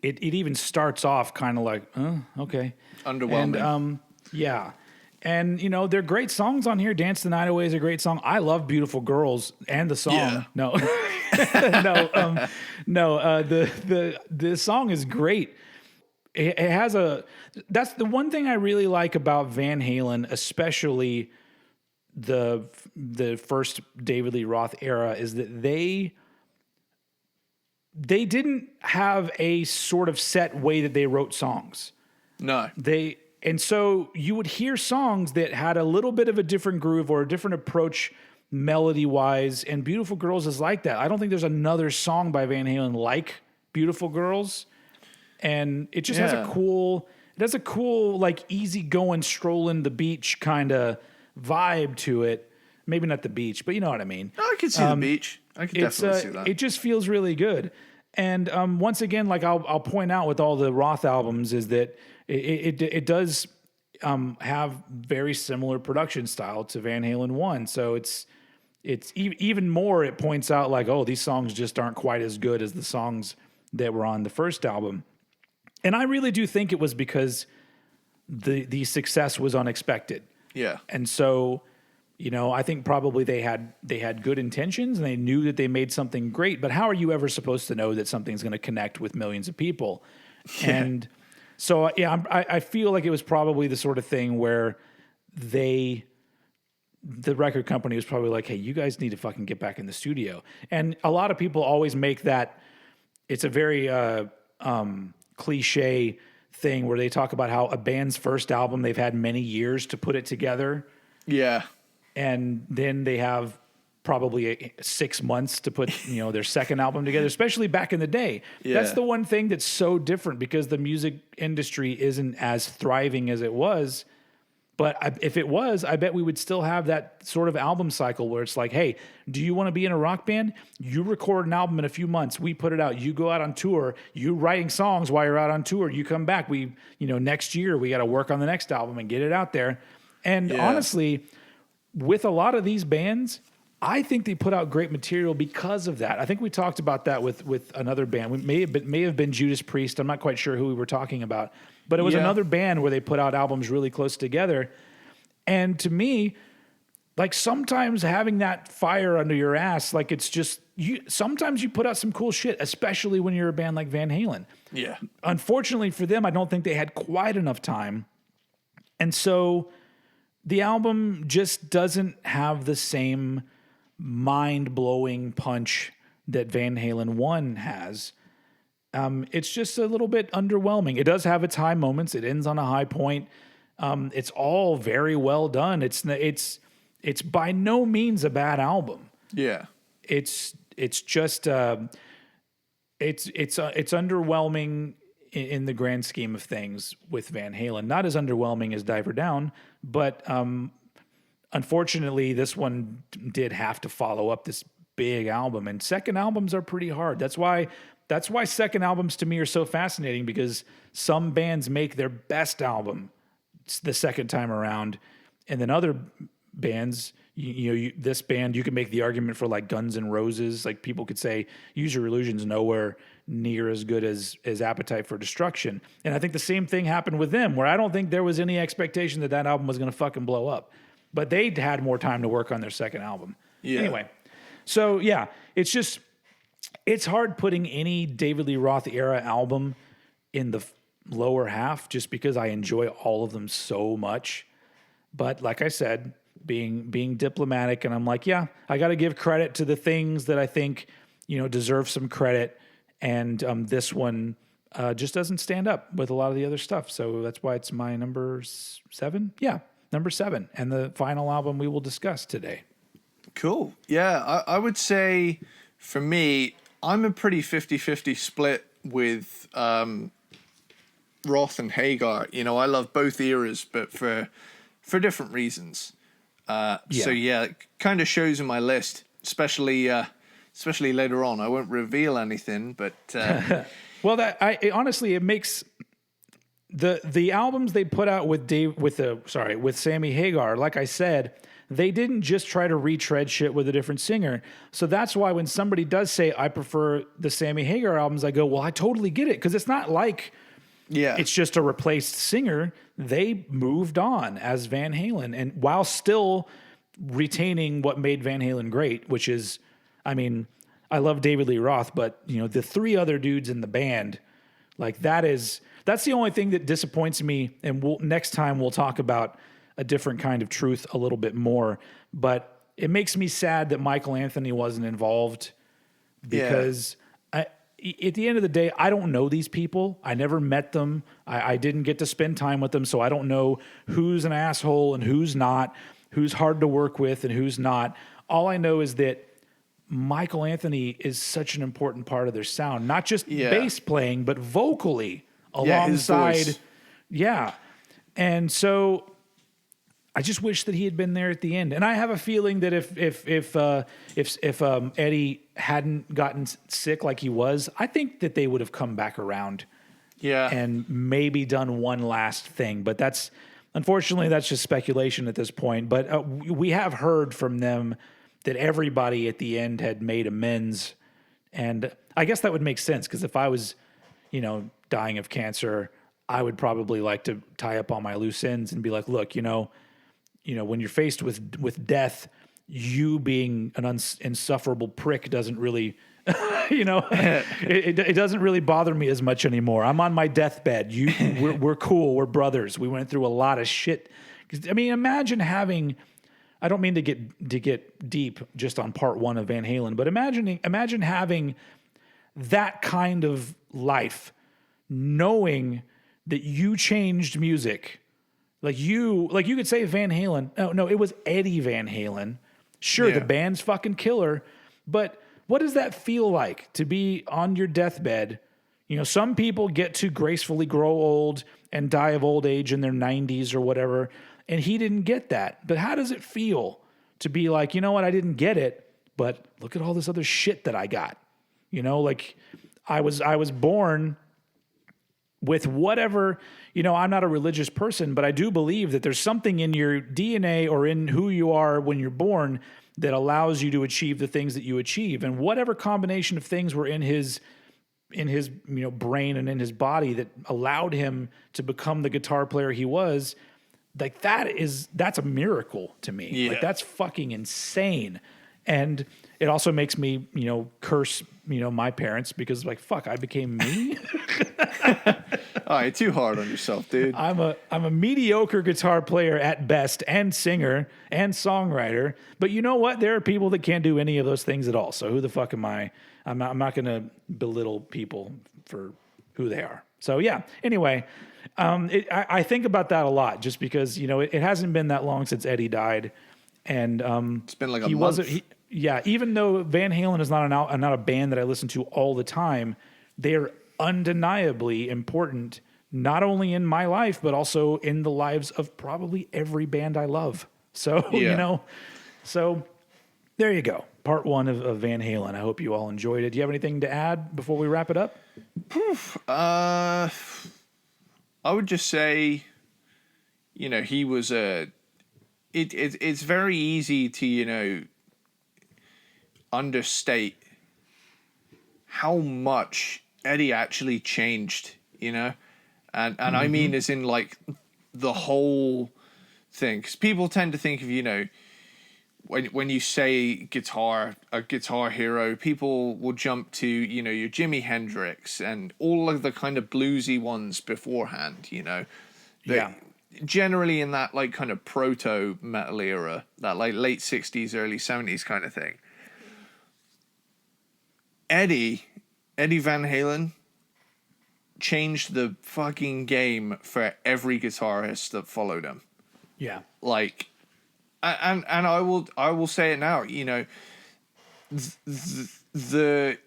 it even starts off kind of like, okay. Underwhelming. And yeah. And, you know, they're great songs on here. Dance the Night Away is a great song. I love Beautiful Girls and the song. Yeah. No, the song is great. It has that's the one thing I really like about Van Halen, especially the first David Lee Roth era, is that they didn't have a sort of set way that they wrote songs. No. And so you would hear songs that had a little bit of a different groove or a different approach melody-wise, and Beautiful Girls is like that. I don't think there's another song by Van Halen like Beautiful Girls, and it just has a cool, like easy-going, strolling the beach kind of vibe to it. Maybe not the beach, but you know what I mean. No, I can see the beach. I can definitely see that. It just feels really good. And once again, like I'll point out with all the Roth albums is that it does have very similar production style to Van Halen 1. So it's even more, it points out like, oh, these songs just aren't quite as good as the songs that were on the first album. And I really do think it was because the success was unexpected. Yeah. And so, you know, I think probably they had good intentions and they knew that they made something great, but how are you ever supposed to know that something's going to connect with millions of people? Yeah. And so, yeah, I feel like it was probably the sort of thing where the record company was probably like, hey, you guys need to fucking get back in the studio. And a lot of people always make that, it's a very cliche thing where they talk about how a band's first album, they've had many years to put it together. Yeah. And then they have probably 6 months to put, you know, their second album together, especially back in the day. Yeah. That's the one thing that's so different because the music industry isn't as thriving as it was. But if it was, I bet we would still have that sort of album cycle where it's like, hey, do you want to be in a rock band? You record an album in a few months. We put it out. You go out on tour. You writing songs while you're out on tour. You come back. Next year, we got to work on the next album and get it out there. And honestly, with a lot of these bands, I think they put out great material because of that. I think we talked about that with another band. We may have been Judas Priest. I'm not quite sure who we were talking about. But it was another band where they put out albums really close together. And to me, like sometimes having that fire under your ass, like it's just, sometimes you put out some cool shit, especially when you're a band like Van Halen. Yeah. Unfortunately for them, I don't think they had quite enough time. And so the album just doesn't have the same mind-blowing punch that Van Halen 1 has. It's just a little bit underwhelming. It does have its high moments. It ends on a high point. It's all very well done. It's by no means a bad album. Yeah. It's just it's underwhelming in the grand scheme of things with Van Halen. Not as underwhelming as Diver Down, but unfortunately, this one did have to follow up this big album. And second albums are pretty hard. That's why second albums to me are so fascinating, because some bands make their best album the second time around, and then other bands, this band, you can make the argument for like Guns N' Roses. Like people could say Use Your Illusion's nowhere near as good as Appetite for Destruction. And I think the same thing happened with them, where I don't think there was any expectation that album was going to fucking blow up. But they had more time to work on their second album. Yeah. Anyway, so yeah, it's hard putting any David Lee Roth era album in the lower half just because I enjoy all of them so much. But like I said, being diplomatic, and I'm like, yeah, I got to give credit to the things that I think, deserve some credit. And this one just doesn't stand up with a lot of the other stuff. So that's why it's my number 7. Yeah, number 7. And the final album we will discuss today. Cool. Yeah, I would say for me, I'm a pretty 50-50 split with Roth and Hagar. I love both eras, but for different reasons. So yeah, it kind of shows in my list, especially later on. I won't reveal anything, but well, honestly, it makes the albums they put out with Sammy Hagar. Like I said, They didn't just try to retread shit with a different singer. So that's why when somebody does say, I prefer the Sammy Hagar albums, I go, well, I totally get it. Because it's not like it's just a replaced singer. They moved on as Van Halen. And while still retaining what made Van Halen great, which is, I mean, I love David Lee Roth, but, you know, the three other dudes in the band, like that's the only thing that disappoints me. And next time we'll talk about a different kind of truth a little bit more, but it makes me sad that Michael Anthony wasn't involved because at the end of the day, I don't know these people. I never met them. I didn't get to spend time with them. So I don't know who's an asshole and who's not, who's hard to work with and who's not. All I know is that Michael Anthony is such an important part of their sound, not just bass playing, but vocally alongside. Yeah. And so I just wish that he had been there at the end. And I have a feeling that if Eddie hadn't gotten sick like he was, I think that they would have come back around. Yeah. And maybe done one last thing. But unfortunately, that's just speculation at this point. But we have heard from them that everybody at the end had made amends. And I guess that would make sense, because if I was, you know, dying of cancer, I would probably like to tie up all my loose ends and be like, look, you know, when you're faced with death, you being an insufferable prick doesn't really, you know, it doesn't really bother me as much anymore. I'm on my deathbed. We're cool. We're brothers. We went through a lot of shit. I mean, imagine having, I don't mean to get deep just on part one of Van Halen, but imagine having that kind of life, knowing that you changed music. Like you could say Van Halen. No, it was Eddie Van Halen. Sure, the band's fucking killer, but what does that feel like to be on your deathbed? You know, some people get to gracefully grow old and die of old age in their 90s or whatever, and he didn't get that. But how does it feel to be like, you know what, I didn't get it, but look at all this other shit that I got. You know, like I was born with whatever, you know, I'm not a religious person, but I do believe that there's something in your DNA or in who you are when you're born that allows you to achieve the things that you achieve. And whatever combination of things were in his brain and in his body that allowed him to become the guitar player he was, like that's a miracle to me. Yeah. Like that's fucking insane. And it also makes me, you know, curse, you know, my parents, because like, fuck, I became me. All right, too hard on yourself, dude. I'm a mediocre guitar player at best, and singer and songwriter. But you know what? There are people that can't do any of those things at all. So who the fuck am I? I'm not going to belittle people for who they are. So yeah. Anyway, I think about that a lot, just because, you know, it hasn't been that long since Eddie died, and it's been like a month. Even though Van Halen is not a band that I listen to all the time, they're undeniably important, not only in my life, but also in the lives of probably every band I love. So, you know, so there you go. Part one of Van Halen. I hope you all enjoyed it. Do you have anything to add before we wrap it up? I would just say, you know, he was it's very easy to, you know, understate how much Eddie actually changed, you know, and I mean, as in like the whole thing, because people tend to think of, you know, when you say a guitar hero, people will jump to, you know, your Jimi Hendrix and all of the kind of bluesy ones beforehand, you know. Generally in that like kind of proto metal era, that like late 60s, early 70s kind of thing. Eddie Van Halen changed the fucking game for every guitarist that followed him. Yeah. Like, and I will say it now, you know, the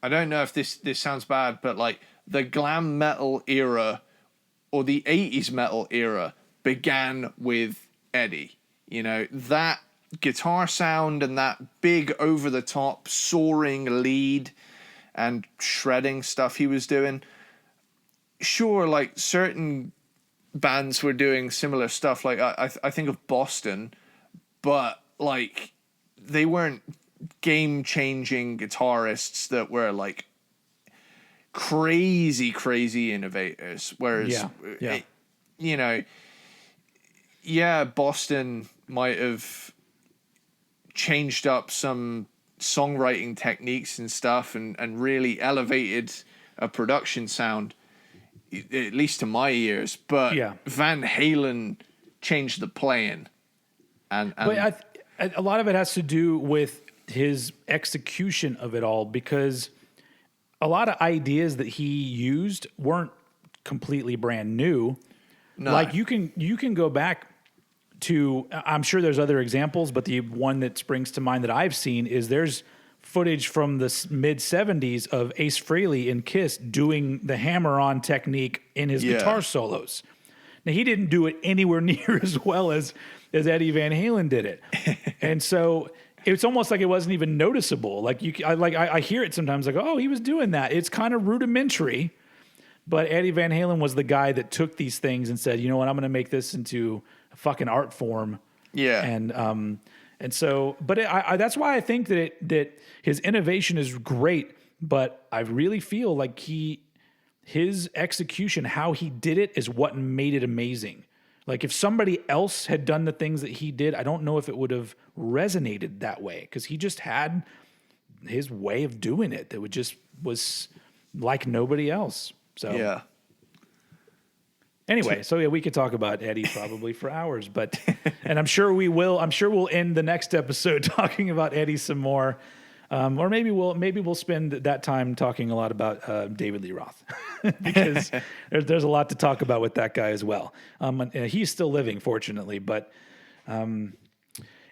I don't know if this sounds bad, but like the glam metal era or the 80s metal era began with Eddie. You know, that guitar sound and that big over the top soaring lead and shredding stuff he was doing. Sure, like certain bands were doing similar stuff. Like I think of Boston, but like they weren't game-changing guitarists that were like crazy innovators. Whereas, you know, Boston might have changed up some songwriting techniques and stuff and really elevated a production sound, at least to my ears. But Van Halen changed the playing. But a lot of it has to do with his execution of it all, because a lot of ideas that he used weren't completely brand new. No. Like you can go back to, I'm sure there's other examples, but the one that springs to mind that I've seen is there's footage from the mid 70s of Ace Frehley in Kiss doing the hammer-on technique in his guitar solos. Now, he didn't do it anywhere near as well as Eddie Van Halen did it. And so it's almost like it wasn't even noticeable. Like I hear it sometimes like, oh, he was doing that. It's kind of rudimentary, but Eddie Van Halen was the guy that took these things and said, you know what, I'm going to make this into a fucking art form. Yeah. And so, but that's why I think that his innovation is great, but I really feel like his execution, how he did it, is what made it amazing. Like if somebody else had done the things that he did, I don't know if it would have resonated that way, because he just had his way of doing it that was like nobody else. So yeah. Anyway, so we could talk about Eddie probably for hours, but and I'm sure we will. I'm sure we'll end the next episode talking about Eddie some more. Or maybe we'll spend that time talking a lot about David Lee Roth because there's a lot to talk about with that guy as well. He's still living, fortunately, but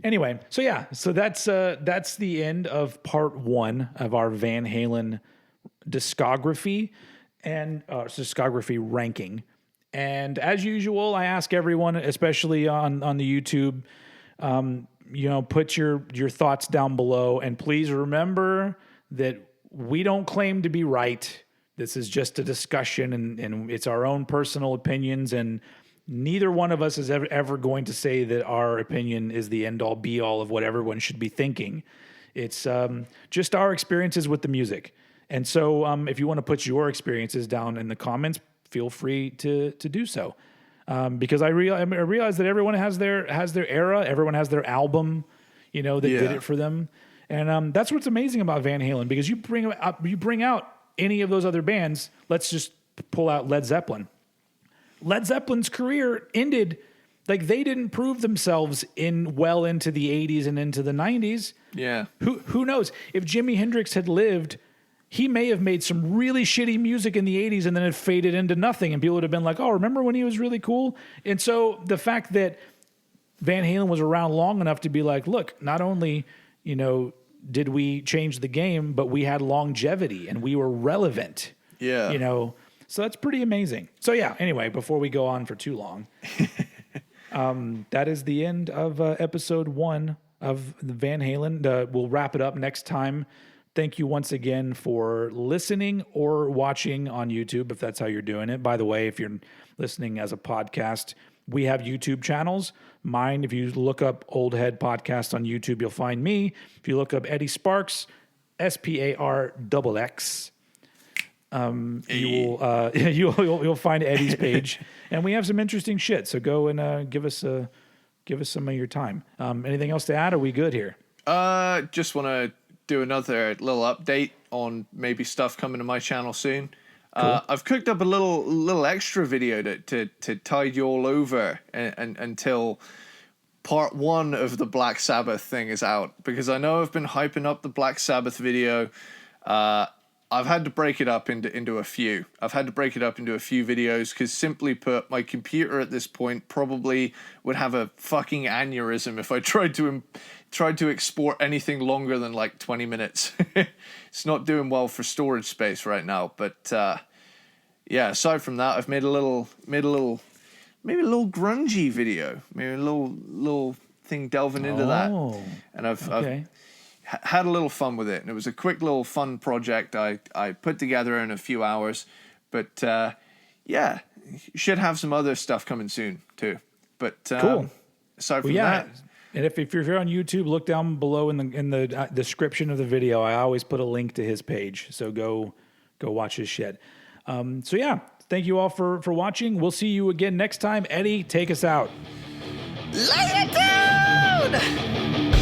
anyway. So that's the end of part 1 of our Van Halen discography and discography ranking. And as usual, I ask everyone, especially on the YouTube, put your thoughts down below, and please remember that we don't claim to be right. This is just a discussion, and it's our own personal opinions, and neither one of us is ever going to say that our opinion is the end all be all of what everyone should be thinking. It's just our experiences with the music. And so if you want to put your experiences down in the comments, feel free to do so. Because I realize that everyone has their era, everyone has their album, that did it for them, and that's what's amazing about Van Halen. Because you bring out any of those other bands. Let's just pull out Led Zeppelin. Led Zeppelin's career ended like they didn't prove themselves well into the 80s and into the 90s. Yeah, who knows if Jimi Hendrix had lived? He may have made some really shitty music in the 80s and then it faded into nothing. And people would have been like, oh, remember when he was really cool? And so the fact that Van Halen was around long enough to be like, look, not only, did we change the game, but we had longevity and we were relevant. Yeah. So that's pretty amazing. So yeah, anyway, before we go on for too long, that is the end of episode 1 of the Van Halen. We'll wrap it up next time. Thank you once again for listening or watching on YouTube, if that's how you're doing it. By the way, if you're listening as a podcast, we have YouTube channels. Mine, if you look up Old Head Podcast on YouTube, you'll find me. If you look up Eddie Sparks, SPARXX, you'll find Eddie's page. And we have some interesting shit. So go and give us some of your time. Anything else to add? Are we good here? Just want to do another little update on maybe stuff coming to my channel soon. Cool. I've cooked up a little extra video to tide you all over until part 1 of the Black Sabbath thing is out, because I know I've been hyping up the Black Sabbath video. I've had to break it up into a few. I've had to break it up into a few videos because, simply put, my computer at this point probably would have a fucking aneurysm if I tried to export anything longer than like 20 minutes. It's not doing well for storage space right now. But aside from that, I've made a little grungy video, maybe a little thing delving into that, and I've had a little fun with it, and it was a quick little fun project I put together in a few hours. But should have some other stuff coming soon too. But Cool. aside from Yeah. that, And if you're here on YouTube, look down below in the description of the video. I always put a link to his page, so go watch his shit. So yeah, thank you all for watching. We'll see you again next time. Eddie, take us out. Lay it down!